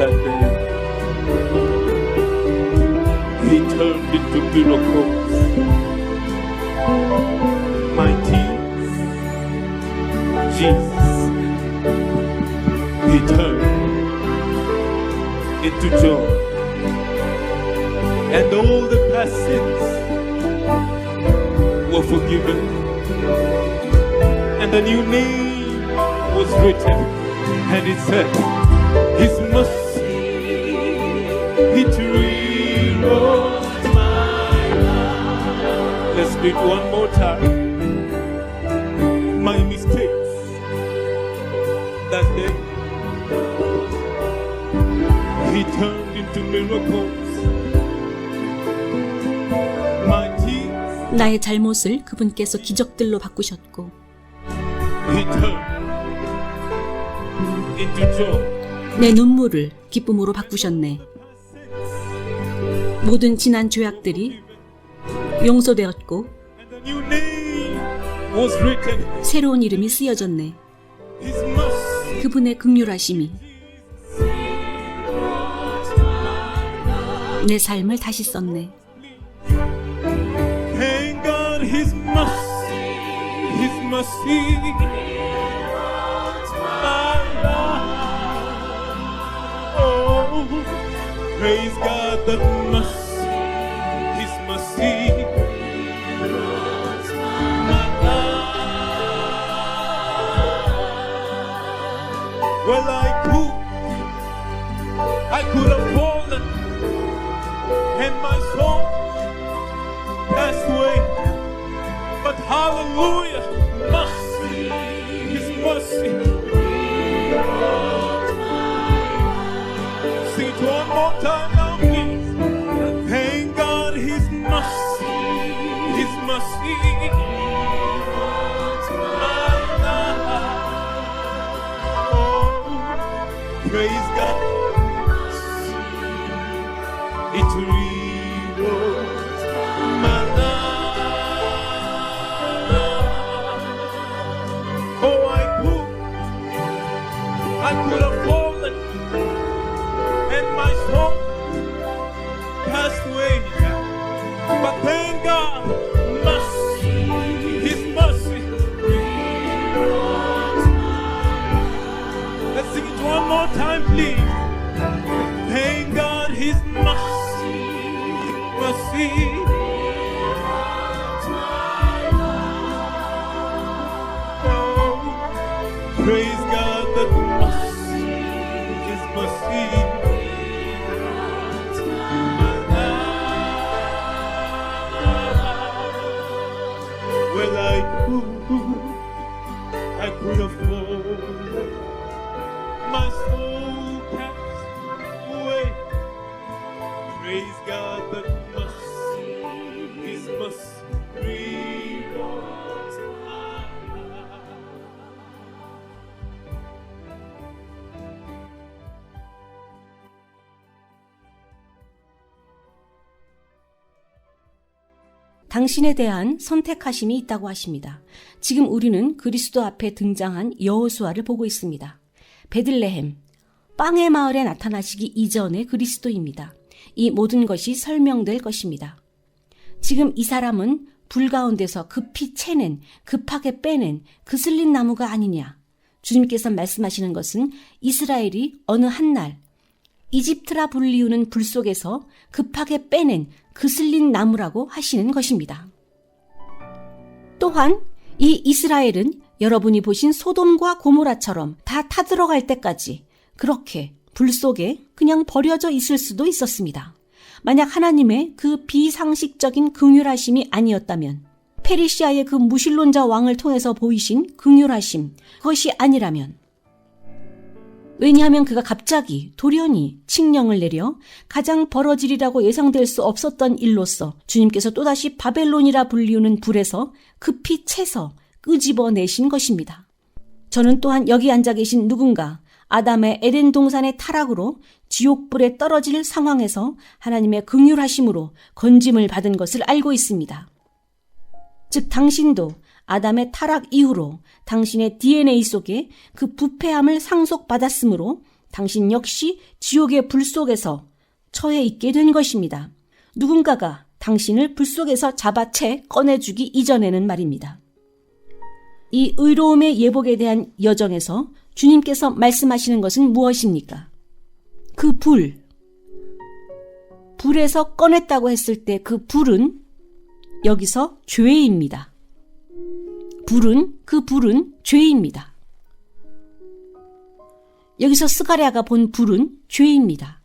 that day. He turned into miracles. My tears, Jesus, He turned into joy. And all the past sins were forgiven. And a new name was written. And it said, His mercy, it rewrote my life. Let's do it one more time. My mistakes that day, He turned into miracles. My tears, 나의 잘못을 그분께서 기적들로 바꾸셨고 He turned into joy. 내 눈물을 기쁨으로 바꾸셨네. 모든 지난 죄악들이 용서되었고 And a new name was written. 새로운 이름이 쓰여졌네. His mercy, 그분의 긍휼하심이 내 삶을 다시 썼네. thank God, His mercy, His mercy. My life. Oh, praise God, that mercy, His mercy. My life. Well, I could have fallen, and my soul passed away. But hallelujah, mercy, His mercy. Sing it one more time now, please. Thank God, His mercy, His mercy. My life. Oh, praise God. It rewrote my life. Oh, I could have fallen, and my soul passed away. But thank God, mercy, His mercy. Let's sing it one more time, please. Thank God, His mercy, mercy. Oh, praise God, that mercy, His mercy. My life. Well, I could have fallen, my soul passed away. Praise God, that mercy, His mercy rewrote my life. 당신에 대한 선택하심이 있다고 하십니다. 지금 우리는 그리스도 앞에 등장한 여호수아를 보고 있습니다. 베들레헴, 빵의 마을에 나타나시기 이전의 그리스도입니다. 이 모든 것이 설명될 것입니다. 지금 이 사람은 불 가운데서 급히 채낸, 급하게 빼낸 그슬린 나무가 아니냐. 주님께서 말씀하시는 것은 이스라엘이 어느 한날 이집트라 불리우는 불 속에서 급하게 빼낸 그슬린 나무라고 하시는 것입니다. 또한 이 이스라엘은 여러분이 보신 소돔과 고모라처럼 다 타들어갈 때까지 그렇게 불 속에 그냥 버려져 있을 수도 있었습니다. 만약 하나님의 그 비상식적인 긍휼하심이 아니었다면, 페르시아의 그 무신론자 왕을 통해서 보이신 긍휼하심, 그것이 아니라면, 왜냐하면 그가 갑자기 돌연히 칙령을 내려 가장 벌어지리라고 예상될 수 없었던 일로서 주님께서 또다시 바벨론이라 불리우는 불에서 급히 채서 끄집어내신 것입니다. 저는 또한 여기 앉아 계신 누군가 아담의 에덴 동산의 타락으로 지옥불에 떨어질 상황에서 하나님의 긍휼하심으로 건짐을 받은 것을 알고 있습니다. 즉 당신도 아담의 타락 이후로 당신의 DNA 속에 그 부패함을 상속받았으므로 당신 역시 지옥의 불 속에서 처해 있게 된 것입니다. 누군가가 당신을 불 속에서 잡아채 꺼내주기 이전에는 말입니다. 이 의로움의 예복에 대한 여정에서 주님께서 말씀하시는 것은 무엇입니까? 그 불에서 꺼냈다고 했을 때 그 불은 여기서 죄입니다. 그 불은 죄입니다. 여기서 스가랴가 본 불은 죄입니다.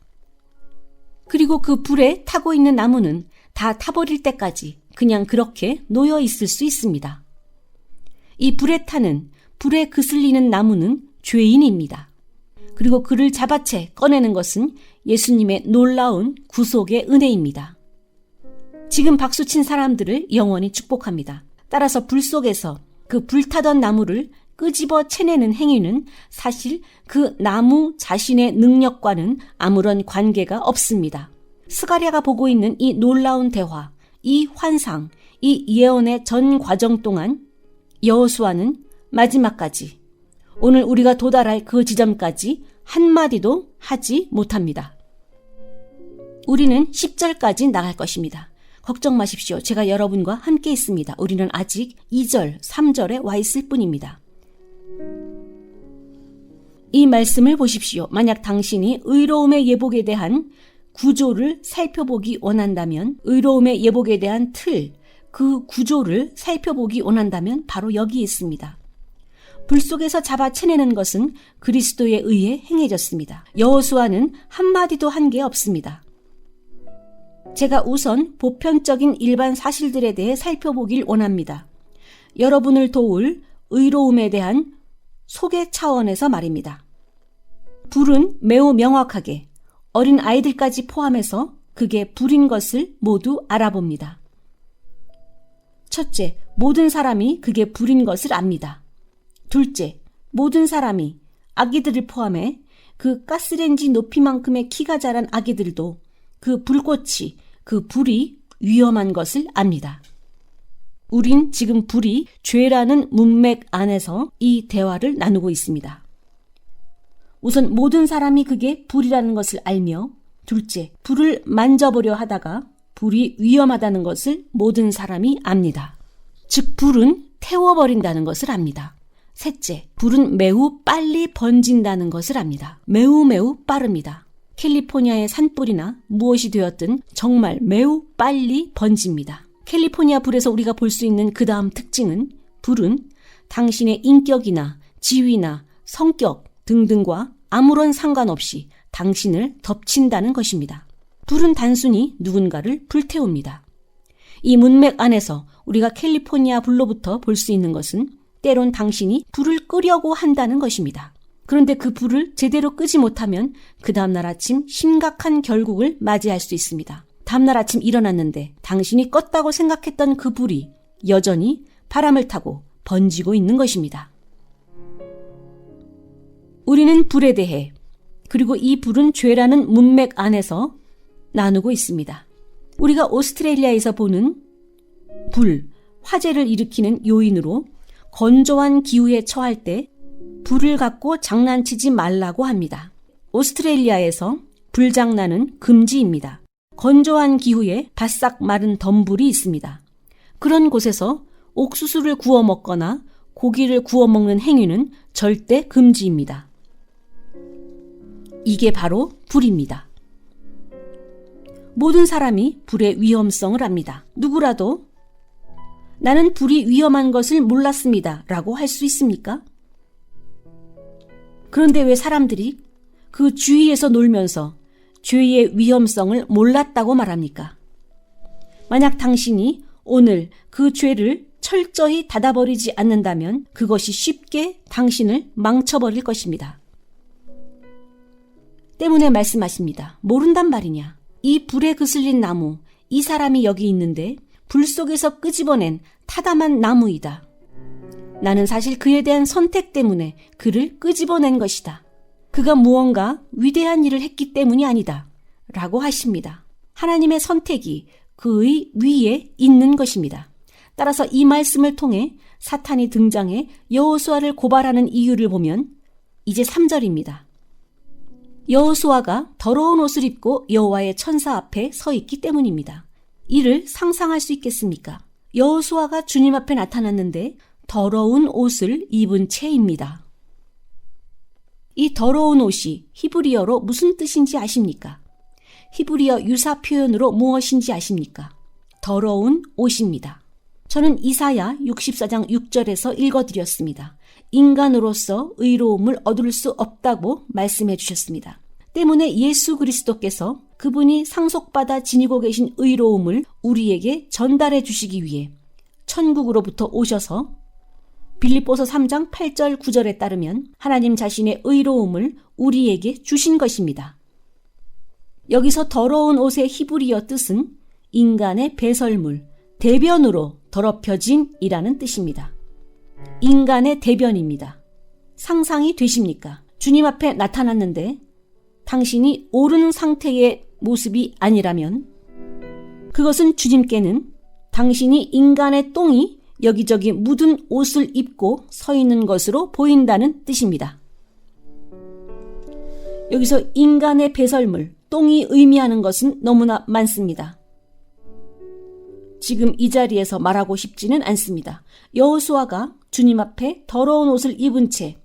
그리고 그 불에 타고 있는 나무는 다 타버릴 때까지 그냥 그렇게 놓여 있을 수 있습니다. 이 불에 타는, 불에 그슬리는 나무는 죄인입니다. 그리고 그를 잡아채 꺼내는 것은 예수님의 놀라운 구속의 은혜입니다. 지금 박수친 사람들을 영원히 축복합니다. 따라서 불 속에서 그 불타던 나무를 끄집어 채내는 행위는 사실 그 나무 자신의 능력과는 아무런 관계가 없습니다. 스가랴가 보고 있는 이 놀라운 대화, 이 환상, 이 예언의 전 과정 동안 여호수아는 마지막까지, 오늘 우리가 도달할 그 지점까지 한마디도 하지 못합니다. 우리는 10절까지 나갈 것입니다. 걱정 마십시오. 제가 여러분과 함께 있습니다. 우리는 아직 2절, 3절에 와 있을 뿐입니다. 이 말씀을 보십시오. 만약 당신이 의로움의 예복에 대한 구조를 살펴보기 원한다면, 의로움의 예복에 대한 틀, 그 구조를 살펴보기 원한다면 바로 여기 있습니다. 불 속에서 잡아채내는 것은 그리스도에 의해 행해졌습니다. 여호수아는 한마디도 한 게 없습니다. 제가 우선 보편적인 일반 사실들에 대해 살펴보길 원합니다. 여러분을 도울 의로움에 대한 소개 차원에서 말입니다. 불은 매우 명확하게 어린 아이들까지 포함해서 그게 불인 것을 모두 알아봅니다. 첫째, 모든 사람이 그게 불인 것을 압니다. 둘째, 모든 사람이, 아기들을 포함해 그 가스레인지 높이만큼의 키가 자란 아기들도 그 불꽃이, 그 불이 위험한 것을 압니다. 우린 지금 불이 죄라는 문맥 안에서 이 대화를 나누고 있습니다. 우선 모든 사람이 그게 불이라는 것을 알며, 둘째, 불을 만져보려 하다가 불이 위험하다는 것을 모든 사람이 압니다. 즉 불은 태워버린다는 것을 압니다. 셋째, 불은 매우 빨리 번진다는 것을 압니다. 매우 빠릅니다. 캘리포니아의 산불이나 무엇이 되었든 정말 매우 빨리 번집니다. 캘리포니아 불에서 우리가 볼 수 있는 그 다음 특징은, 불은 당신의 인격이나 지위나 성격 등등과 아무런 상관없이 당신을 덮친다는 것입니다. 불은 단순히 누군가를 불태웁니다. 이 문맥 안에서 우리가 캘리포니아 불로부터 볼 수 있는 것은 때론 당신이 불을 끄려고 한다는 것입니다. 그런데 그 불을 제대로 끄지 못하면 그 다음날 아침 심각한 결국을 맞이할 수 있습니다. 다음날 아침 일어났는데 당신이 껐다고 생각했던 그 불이 여전히 바람을 타고 번지고 있는 것입니다. 우리는 불에 대해, 그리고 이 불은 죄라는 문맥 안에서 나누고 있습니다. 우리가 오스트레일리아에서 보는 불, 화재를 일으키는 요인으로 건조한 기후에 처할 때 불을 갖고 장난치지 말라고 합니다. 오스트레일리아에서 불장난은 금지입니다. 건조한 기후에 바싹 마른 덤불이 있습니다. 그런 곳에서 옥수수를 구워 먹거나 고기를 구워 먹는 행위는 절대 금지입니다. 이게 바로 불입니다. 모든 사람이 불의 위험성을 압니다. 누구라도 나는 불이 위험한 것을 몰랐습니다 라고 할 수 있습니까? 그런데 왜 사람들이 그 주위에서 놀면서 죄의 위험성을 몰랐다고 말합니까? 만약 당신이 오늘 그 죄를 철저히 닫아버리지 않는다면 그것이 쉽게 당신을 망쳐버릴 것입니다. 때문에 말씀하십니다. 모른단 말이냐? 이 불에 그슬린 나무, 이 사람이 여기 있는데 불 속에서 끄집어낸 타담한 나무이다. 나는 사실 그에 대한 선택 때문에 그를 끄집어낸 것이다. 그가 무언가 위대한 일을 했기 때문이 아니다. 라고 하십니다. 하나님의 선택이 그의 위에 있는 것입니다. 따라서 이 말씀을 통해 사탄이 등장해 여호수아를 고발하는 이유를 보면 이제 3절입니다. 여호수아가 더러운 옷을 입고 여호와의 천사 앞에 서 있기 때문입니다. 이를 상상할 수 있겠습니까? 여호수아가 주님 앞에 나타났는데 더러운 옷을 입은 채입니다. 이 더러운 옷이 히브리어로 무슨 뜻인지 아십니까? 히브리어 유사 표현으로 무엇인지 아십니까? 더러운 옷입니다. 저는 이사야 64장 6절에서 읽어드렸습니다. 인간으로서 의로움을 얻을 수 없다고 말씀해 주셨습니다. 때문에 예수 그리스도께서 그분이 상속받아 지니고 계신 의로움을 우리에게 전달해 주시기 위해 천국으로부터 오셔서 빌립보서 3장 8절 9절에 따르면 하나님 자신의 의로움을 우리에게 주신 것입니다. 여기서 더러운 옷의 히브리어 뜻은 인간의 배설물, 대변으로 더럽혀짐이라는 뜻입니다. 인간의 대변입니다. 상상이 되십니까? 주님 앞에 나타났는데 당신이 옳은 상태의 모습이 아니라면 그것은 주님께는 당신이 인간의 똥이 여기저기 묻은 옷을 입고 서 있는 것으로 보인다는 뜻입니다. 여기서 인간의 배설물, 똥이 의미하는 것은 너무나 많습니다. 지금 이 자리에서 말하고 싶지는 않습니다. 여호수아가 주님 앞에 더러운 옷을 입은 채,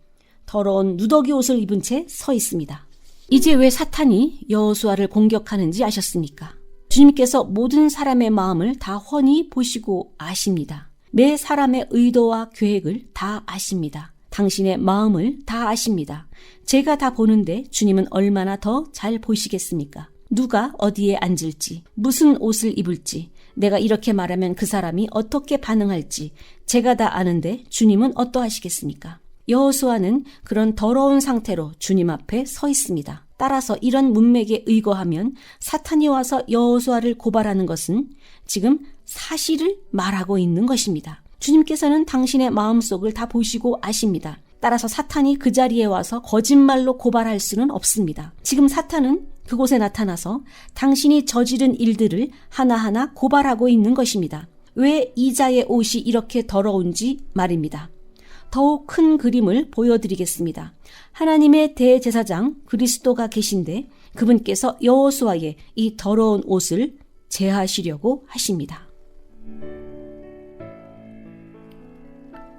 더러운 누더기 옷을 입은 채 서 있습니다. 이제 왜 사탄이 여호수아를 공격하는지 아셨습니까? 주님께서 모든 사람의 마음을 다 훤히 보시고 아십니다. 매 사람의 의도와 계획을 다 아십니다. 당신의 마음을 다 아십니다. 제가 다 보는데 주님은 얼마나 더 잘 보시겠습니까? 누가 어디에 앉을지, 무슨 옷을 입을지, 내가 이렇게 말하면 그 사람이 어떻게 반응할지 제가 다 아는데 주님은 어떠하시겠습니까? 여호수아는 그런 더러운 상태로 주님 앞에 서 있습니다. 따라서 이런 문맥에 의거하면 사탄이 와서 여호수아를 고발하는 것은 지금 사실을 말하고 있는 것입니다. 주님께서는 당신의 마음속을 다 보시고 아십니다. 따라서 사탄이 그 자리에 와서 거짓말로 고발할 수는 없습니다. 지금 사탄은 그곳에 나타나서 당신이 저지른 일들을 하나하나 고발하고 있는 것입니다. 왜 이자의 옷이 이렇게 더러운지 말입니다. 더욱 큰 그림을 보여드리겠습니다. 하나님의 대제사장 그리스도가 계신데 그분께서 여호수아의 이 더러운 옷을 제하시려고 하십니다.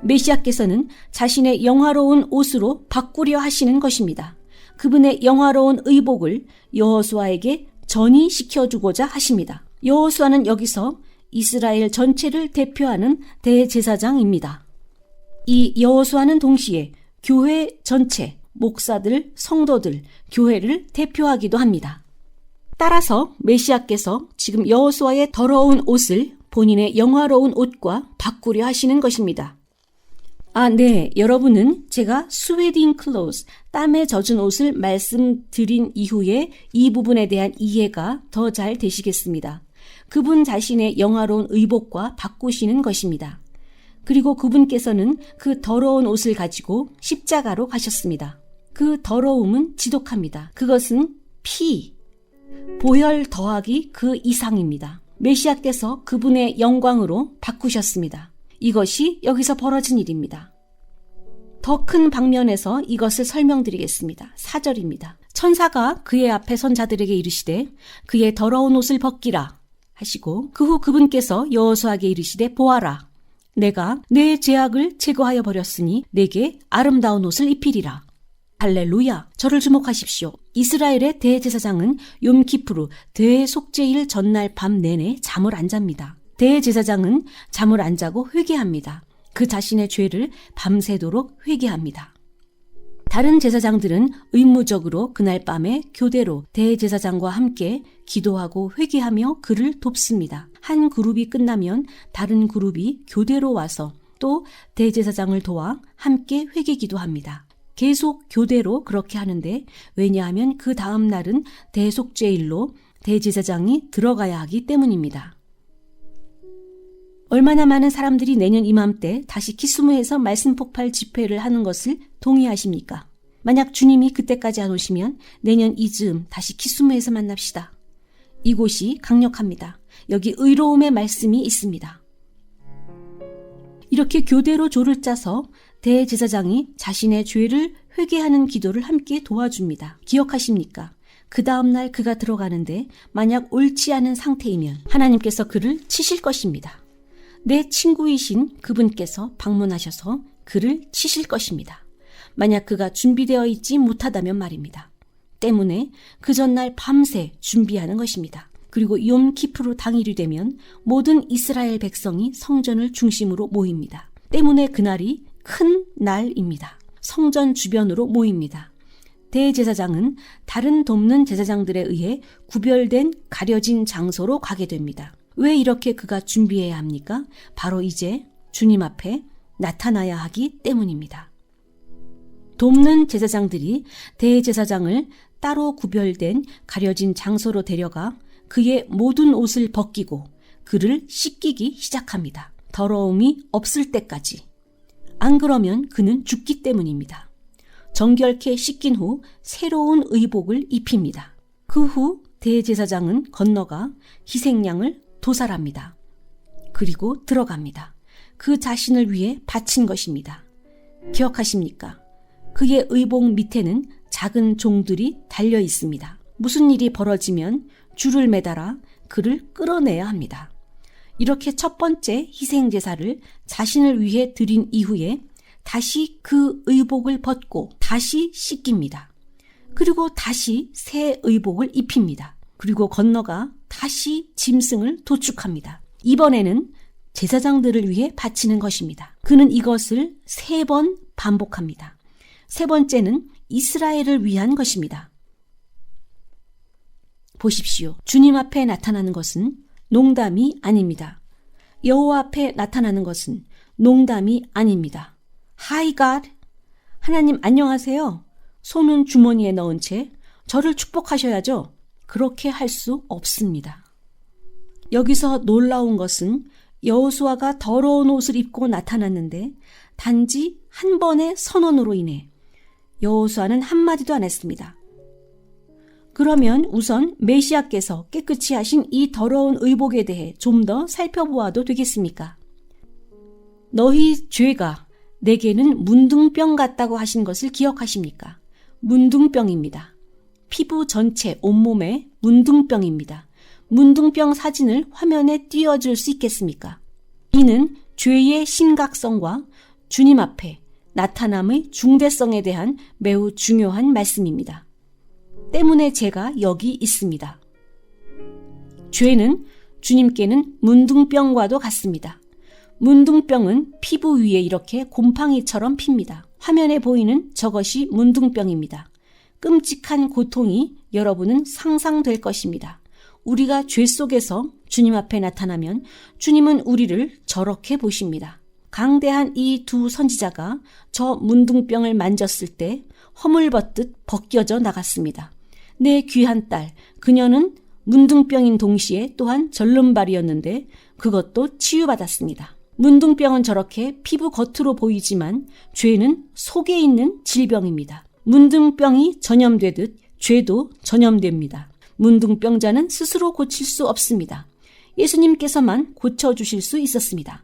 메시아께서는 자신의 영화로운 옷으로 바꾸려 하시는 것입니다. 그분의 영화로운 의복을 여호수아에게 전이시켜주고자 하십니다. 여호수아는 여기서 이스라엘 전체를 대표하는 대제사장입니다. 이 여호수아는 동시에 교회 전체, 목사들, 성도들, 교회를 대표하기도 합니다. 따라서 메시아께서 지금 여호수아의 더러운 옷을 본인의 영화로운 옷과 바꾸려 하시는 것입니다. 네. 여러분은 제가 스웨딩 클로즈, 땀에 젖은 옷을 말씀드린 이후에 이 부분에 대한 이해가 더 잘 되시겠습니다. 그분 자신의 영화로운 의복과 바꾸시는 것입니다. 그리고 그분께서는 그 더러운 옷을 가지고 십자가로 가셨습니다. 그 더러움은 지독합니다. 그것은 피, 보혈 더하기 그 이상입니다. 메시아께서 그분의 영광으로 바꾸셨습니다. 이것이 여기서 벌어진 일입니다. 더 큰 방면에서 이것을 설명드리겠습니다. 4절입니다. 천사가 그의 앞에 선 자들에게 이르시되 그의 더러운 옷을 벗기라 하시고 그 후 그분께서 여호수아에게 이르시되 보아라 내가 내 죄악을 제거하여 버렸으니 내게 아름다운 옷을 입히리라. 할렐루야. 저를 주목하십시오. 이스라엘의 대제사장은 욤키푸르 대속죄일 전날 밤 내내 잠을 안 잡니다. 대제사장은 잠을 안 자고 회개합니다. 그 자신의 죄를 밤새도록 회개합니다. 다른 제사장들은 의무적으로 그날 밤에 교대로 대제사장과 함께 기도하고 회개하며 그를 돕습니다. 한 그룹이 끝나면 다른 그룹이 교대로 와서 또 대제사장을 도와 함께 회개 기도합니다. 계속 교대로 그렇게 하는데 왜냐하면 그 다음 날은 대속죄일로 대제사장이 들어가야 하기 때문입니다. 얼마나 많은 사람들이 내년 이맘때 다시 키스무에서 말씀 폭발 집회를 하는 것을 동의하십니까? 만약 주님이 그때까지 안 오시면 내년 이즈음 다시 키스무에서 만납시다. 이곳이 강력합니다. 여기 의로움의 말씀이 있습니다. 이렇게 교대로 조를 짜서 대제사장이 자신의 죄를 회개하는 기도를 함께 도와줍니다. 기억하십니까? 그 다음날 그가 들어가는데 만약 옳지 않은 상태이면 하나님께서 그를 치실 것입니다. 내 친구이신 그분께서 방문하셔서 그를 치실 것입니다. 만약 그가 준비되어 있지 못하다면 말입니다. 때문에 그 전날 밤새 준비하는 것입니다. 그리고 욤 키프루 당일이 되면 모든 이스라엘 백성이 성전을 중심으로 모입니다. 때문에 그날이 큰 날입니다. 성전 주변으로 모입니다. 대제사장은 다른 돕는 제사장들에 의해 구별된 가려진 장소로 가게 됩니다. 왜 이렇게 그가 준비해야 합니까? 바로 이제 주님 앞에 나타나야 하기 때문입니다. 돕는 제사장들이 대제사장을 따로 구별된 가려진 장소로 데려가 그의 모든 옷을 벗기고 그를 씻기기 시작합니다. 더러움이 없을 때까지. 안 그러면 그는 죽기 때문입니다. 정결케 씻긴 후 새로운 의복을 입힙니다. 그 후 대제사장은 건너가 희생양을 도살합니다. 그리고 들어갑니다. 그 자신을 위해 바친 것입니다. 기억하십니까? 그의 의복 밑에는 작은 종들이 달려 있습니다. 무슨 일이 벌어지면 줄을 매달아 그를 끌어내야 합니다. 이렇게 첫 번째 희생제사를 자신을 위해 드린 이후에 다시 그 의복을 벗고 다시 씻깁니다. 그리고 다시 새 의복을 입힙니다. 그리고 건너가 다시 짐승을 도축합니다. 이번에는 제사장들을 위해 바치는 것입니다. 그는 이것을 3번 반복합니다. 세 번째는 이스라엘을 위한 것입니다. 보십시오. 주님 앞에 나타나는 것은 농담이 아닙니다. 여호와 앞에 나타나는 것은 농담이 아닙니다. Hi God, 하나님 안녕하세요. 손은 주머니에 넣은 채 저를 축복하셔야죠. 그렇게 할 수 없습니다. 여기서 놀라운 것은 여호수아가 더러운 옷을 입고 나타났는데 단지 한 번의 선언으로 인해 여호수아는 한마디도 안 했습니다. 그러면 우선 메시아께서 깨끗이 하신 이 더러운 의복에 대해 좀 더 살펴보아도 되겠습니까? 너희 죄가 내게는 문둥병 같다고 하신 것을 기억하십니까? 문둥병입니다. 피부 전체 온몸에 문둥병입니다. 문둥병 사진을 화면에 띄워줄 수 있겠습니까? 이는 죄의 심각성과 주님 앞에 나타남의 중대성에 대한 매우 중요한 말씀입니다. 때문에 제가 여기 있습니다. 죄는 주님께는 문둥병과도 같습니다. 문둥병은 피부 위에 이렇게 곰팡이처럼 핍니다. 화면에 보이는 저것이 문둥병입니다. 끔찍한 고통이 여러분은 상상될 것입니다. 우리가 죄 속에서 주님 앞에 나타나면 주님은 우리를 저렇게 보십니다. 강대한 이 두 선지자가 저 문둥병을 만졌을 때 허물벗듯 벗겨져 나갔습니다. 내 귀한 딸, 그녀는 문둥병인 동시에 또한 절름발이었는데 그것도 치유받았습니다. 문둥병은 저렇게 피부 겉으로 보이지만 죄는 속에 있는 질병입니다. 문둥병이 전염되듯 죄도 전염됩니다. 문둥병자는 스스로 고칠 수 없습니다. 예수님께서만 고쳐주실 수 있었습니다.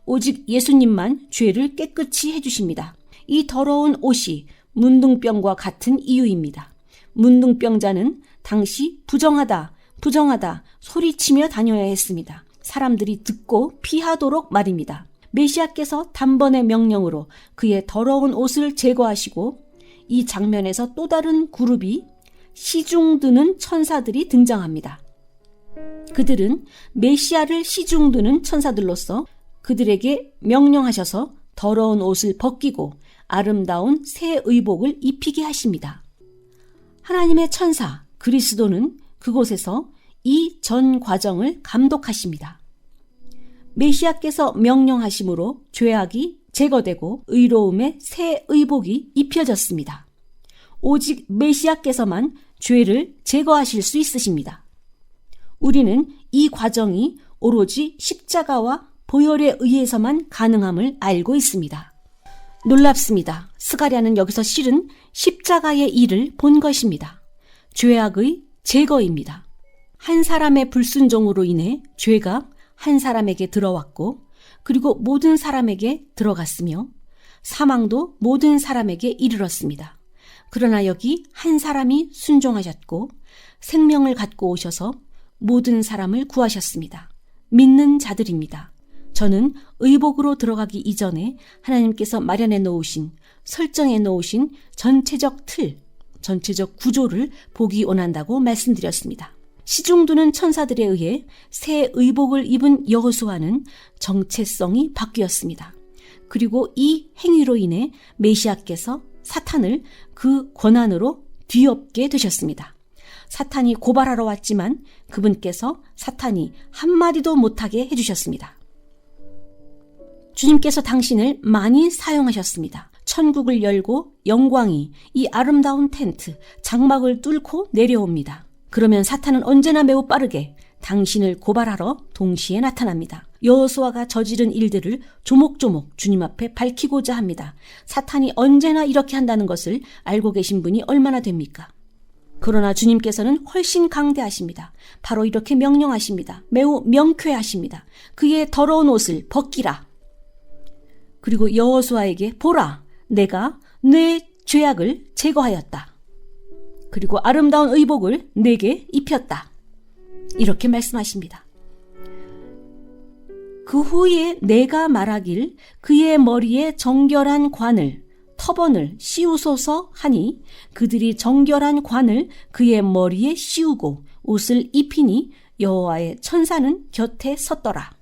오직 예수님만 죄를 깨끗이 해주십니다. 이 더러운 옷이 문둥병과 같은 이유입니다. 문둥병자는 당시 부정하다 소리치며 다녀야 했습니다. 사람들이 듣고 피하도록 말입니다. 메시아께서 단번의 명령으로 그의 더러운 옷을 제거하시고 이 장면에서 또 다른 그룹이 시중드는 천사들이 등장합니다. 그들은 메시아를 시중드는 천사들로서 그들에게 명령하셔서 더러운 옷을 벗기고 아름다운 새 의복을 입히게 하십니다. 하나님의 천사 그리스도는 그곳에서 이 전 과정을 감독하십니다. 메시아께서 명령하심으로 죄악이 제거되고 의로움의 새 의복이 입혀졌습니다. 오직 메시아께서만 죄를 제거하실 수 있으십니다. 우리는 이 과정이 오로지 십자가와 보혈에 의해서만 가능함을 알고 있습니다. 놀랍습니다. 스가랴는 여기서 실은 십자가의 일을 본 것입니다. 죄악의 제거입니다. 한 사람의 불순종으로 인해 죄가 한 사람에게 들어왔고 그리고 모든 사람에게 들어갔으며 사망도 모든 사람에게 이르렀습니다. 그러나 여기 한 사람이 순종하셨고 생명을 갖고 오셔서 모든 사람을 구하셨습니다. 믿는 자들입니다. 저는 의복으로 들어가기 이전에 하나님께서 마련해 놓으신, 설정해 놓으신 전체적 틀, 전체적 구조를 보기 원한다고 말씀드렸습니다. 시중두는 천사들에 의해 새 의복을 입은 여호수아는 정체성이 바뀌었습니다. 그리고 이 행위로 인해 메시아께서 사탄을 그 권한으로 뒤엎게 되셨습니다. 사탄이 고발하러 왔지만 그분께서 사탄이 한마디도 못하게 해주셨습니다. 주님께서 당신을 많이 사용하셨습니다. 천국을 열고 영광이 이 아름다운 텐트, 장막을 뚫고 내려옵니다. 그러면 사탄은 언제나 매우 빠르게 당신을 고발하러 동시에 나타납니다. 여호수아가 저지른 일들을 조목조목 주님 앞에 밝히고자 합니다. 사탄이 언제나 이렇게 한다는 것을 알고 계신 분이 얼마나 됩니까? 그러나 주님께서는 훨씬 강대하십니다. 바로 이렇게 명령하십니다. 매우 명쾌하십니다. 그의 더러운 옷을 벗기라. 그리고 여호수아에게 보라, 내가 내 죄악을 제거하였다. 그리고 아름다운 의복을 내게 입혔다. 이렇게 말씀하십니다. 그 후에 내가 말하길 그의 머리에 정결한 관을, 터번을 씌우소서 하니 그들이 정결한 관을 그의 머리에 씌우고 옷을 입히니 여호와의 천사는 곁에 섰더라.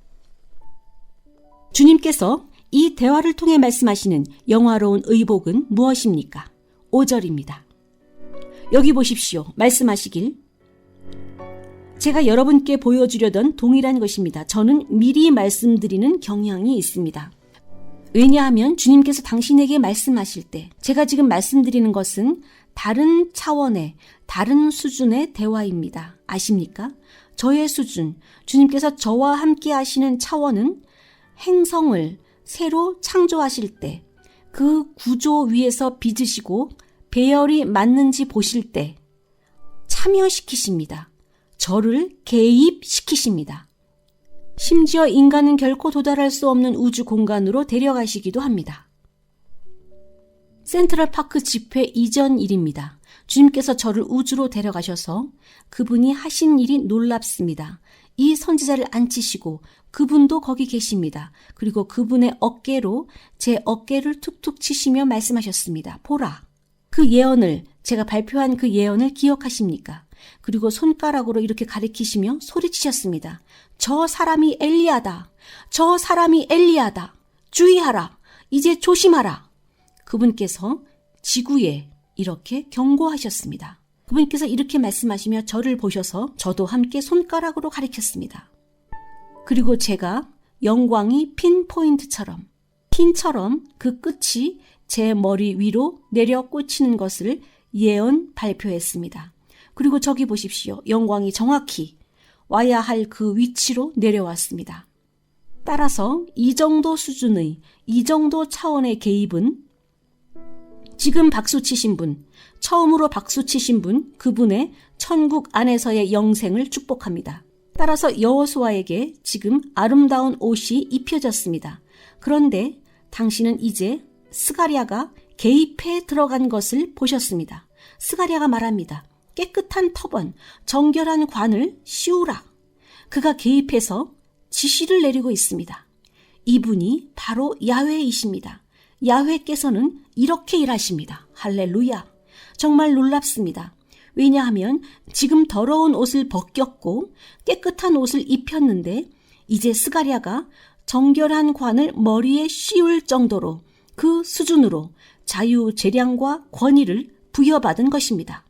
주님께서 이 대화를 통해 말씀하시는 영화로운 의복은 무엇입니까? 5절입니다. 여기 보십시오. 말씀하시길 제가 여러분께 보여주려던 동일한 것입니다. 저는 미리 말씀드리는 경향이 있습니다. 왜냐하면 주님께서 당신에게 말씀하실 때 제가 지금 말씀드리는 것은 다른 차원의, 다른 수준의 대화입니다. 아십니까? 저의 수준, 주님께서 저와 함께 하시는 차원은 행성을 새로 창조하실 때 그 구조 위에서 빚으시고 배열이 맞는지 보실 때 참여시키십니다. 저를 개입시키십니다. 심지어 인간은 결코 도달할 수 없는 우주 공간으로 데려가시기도 합니다. 센트럴파크 집회 이전 일입니다. 주님께서 저를 우주로 데려가셔서 그분이 하신 일이 놀랍습니다. 이 선지자를 앉히시고 그분도 거기 계십니다. 그리고 그분의 어깨로 제 어깨를 툭툭 치시며 말씀하셨습니다. 보라, 그 예언을, 제가 발표한 그 예언을 기억하십니까? 그리고 손가락으로 이렇게 가리키시며 소리치셨습니다. 저 사람이 엘리야다. 저 사람이 엘리야다. 주의하라. 이제 조심하라. 그분께서 지구에 이렇게 경고하셨습니다. 그분께서 이렇게 말씀하시며 저를 보셔서 저도 함께 손가락으로 가리켰습니다. 그리고 제가 영광이 핀처럼 그 끝이 제 머리 위로 내려 꽂히는 것을 예언 발표했습니다. 그리고 저기 보십시오. 영광이 정확히 와야 할 그 위치로 내려왔습니다. 따라서 이 정도 수준의, 이 정도 차원의 개입은 지금 박수치신 분, 처음으로 박수치신 분, 그분의 천국 안에서의 영생을 축복합니다. 따라서 여호수아에게 지금 아름다운 옷이 입혀졌습니다. 그런데 당신은 이제 스가랴가 개입해 들어간 것을 보셨습니다. 스가랴가 말합니다. 깨끗한 터번, 정결한 관을 씌우라. 그가 개입해서 지시를 내리고 있습니다. 이분이 바로 야훼이십니다. 야훼께서는 이렇게 일하십니다. 할렐루야. 정말 놀랍습니다. 왜냐하면 지금 더러운 옷을 벗겼고 깨끗한 옷을 입혔는데 이제 스가랴가 정결한 관을 머리에 씌울 정도로 그 수준으로 자유재량과 권위를 부여받은 것입니다.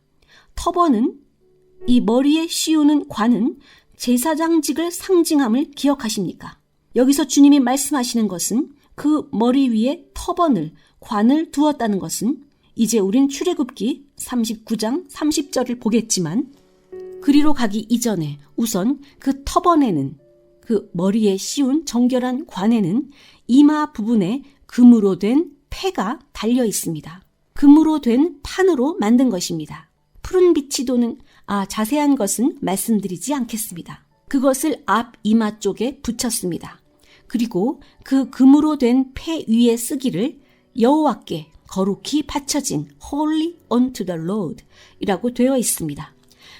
터번은, 이 머리에 씌우는 관은 제사장직을 상징함을 기억하십니까? 여기서 주님이 말씀하시는 것은 그 머리 위에 터번을, 관을 두었다는 것은 이제 우린 출애굽기 39장 30절을 보겠지만 그리로 가기 이전에 우선 그 터번에는, 그 머리에 씌운 정결한 관에는 이마 부분에 금으로 된 패가 달려 있습니다. 금으로 된 판으로 만든 것입니다. 푸른 빛이 도는, 자세한 것은 말씀드리지 않겠습니다. 그것을 앞 이마 쪽에 붙였습니다. 그리고 그 금으로 된 패 위에 쓰기를 여호와께 거룩히 바쳐진 Holy unto the Lord 이라고 되어 있습니다.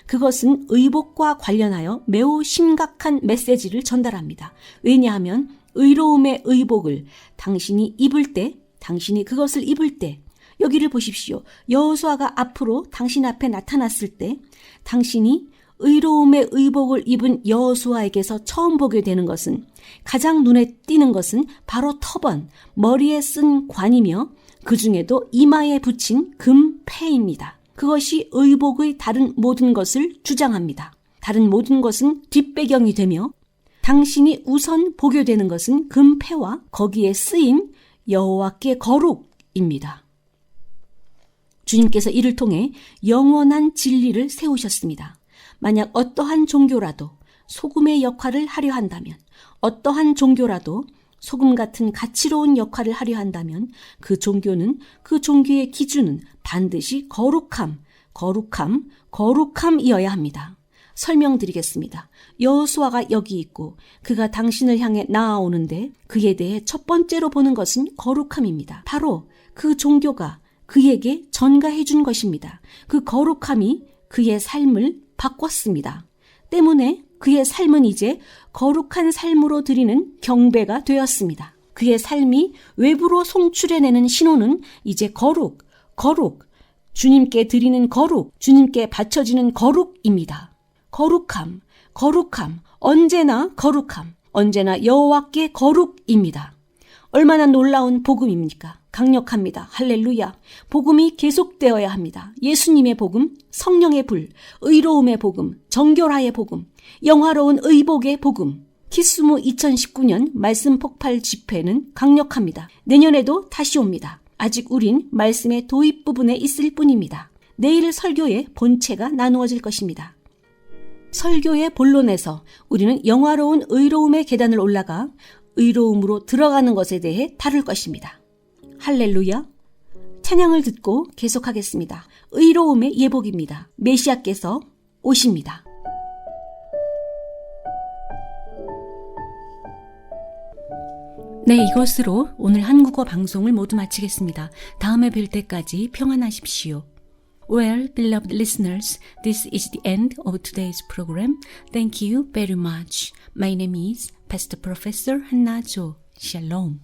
그것은 의복과 관련하여 매우 심각한 메시지를 전달합니다. 왜냐하면 의로움의 의복을 당신이 입을 때, 당신이 그것을 입을 때, 여기를 보십시오. 여호수아가 앞으로 당신 앞에 나타났을 때 당신이 의로움의 의복을 입은 여호수아에게서 처음 보게 되는 것은, 가장 눈에 띄는 것은 바로 터번, 머리에 쓴 관이며 그 중에도 이마에 붙인 금패입니다. 그것이 의복의 다른 모든 것을 주장합니다. 다른 모든 것은 뒷배경이 되며 당신이 우선 보게 되는 것은 금패와 거기에 쓰인 여호와께 거룩입니다. 주님께서 이를 통해 영원한 진리를 세우셨습니다. 만약 어떠한 종교라도 소금의 역할을 하려 한다면, 어떠한 종교라도 소금 같은 가치로운 역할을 하려 한다면 그 종교는, 그 종교의 기준은 반드시 거룩함이어야 합니다. 설명드리겠습니다. 여호수아가 여기 있고 그가 당신을 향해 나아오는데 그에 대해 첫 번째로 보는 것은 거룩함입니다. 바로 그 종교가 그에게 전가해 준 것입니다. 그 거룩함이 그의 삶을 바꿨습니다. 때문에 그의 삶은 이제 거룩한 삶으로 드리는 경배가 되었습니다. 그의 삶이 외부로 송출해내는 신호는 이제 거룩, 주님께 드리는 거룩, 주님께 바쳐지는 거룩입니다. 거룩함, 언제나 거룩함, 언제나 여호와께 거룩입니다. 얼마나 놀라운 복음입니까? 강력합니다. 할렐루야. 복음이 계속되어야 합니다. 예수님의 복음, 성령의 불, 의로움의 복음, 정결하의 복음, 영화로운 의복의 복음. 키스무 2019년 말씀 폭발 집회는 강력합니다. 내년에도 다시 옵니다. 아직 우린 말씀의 도입 부분에 있을 뿐입니다. 내일 설교의 본체가 나누어질 것입니다. 설교의 본론에서 우리는 영화로운 의로움의 계단을 올라가 의로움으로 들어가는 것에 대해 다룰 것입니다. 할렐루야. 찬양을 듣고 계속하겠습니다. 의로움의 예복입니다. 메시아께서 오십니다. 네, 이것으로 오늘 한국어 방송을 모두 마치겠습니다. 다음에 뵐 때까지 평안하십시오. Well, beloved listeners, this is the end of today's program. Thank you very much. My name is Pastor Professor Hannah Jo. Shalom.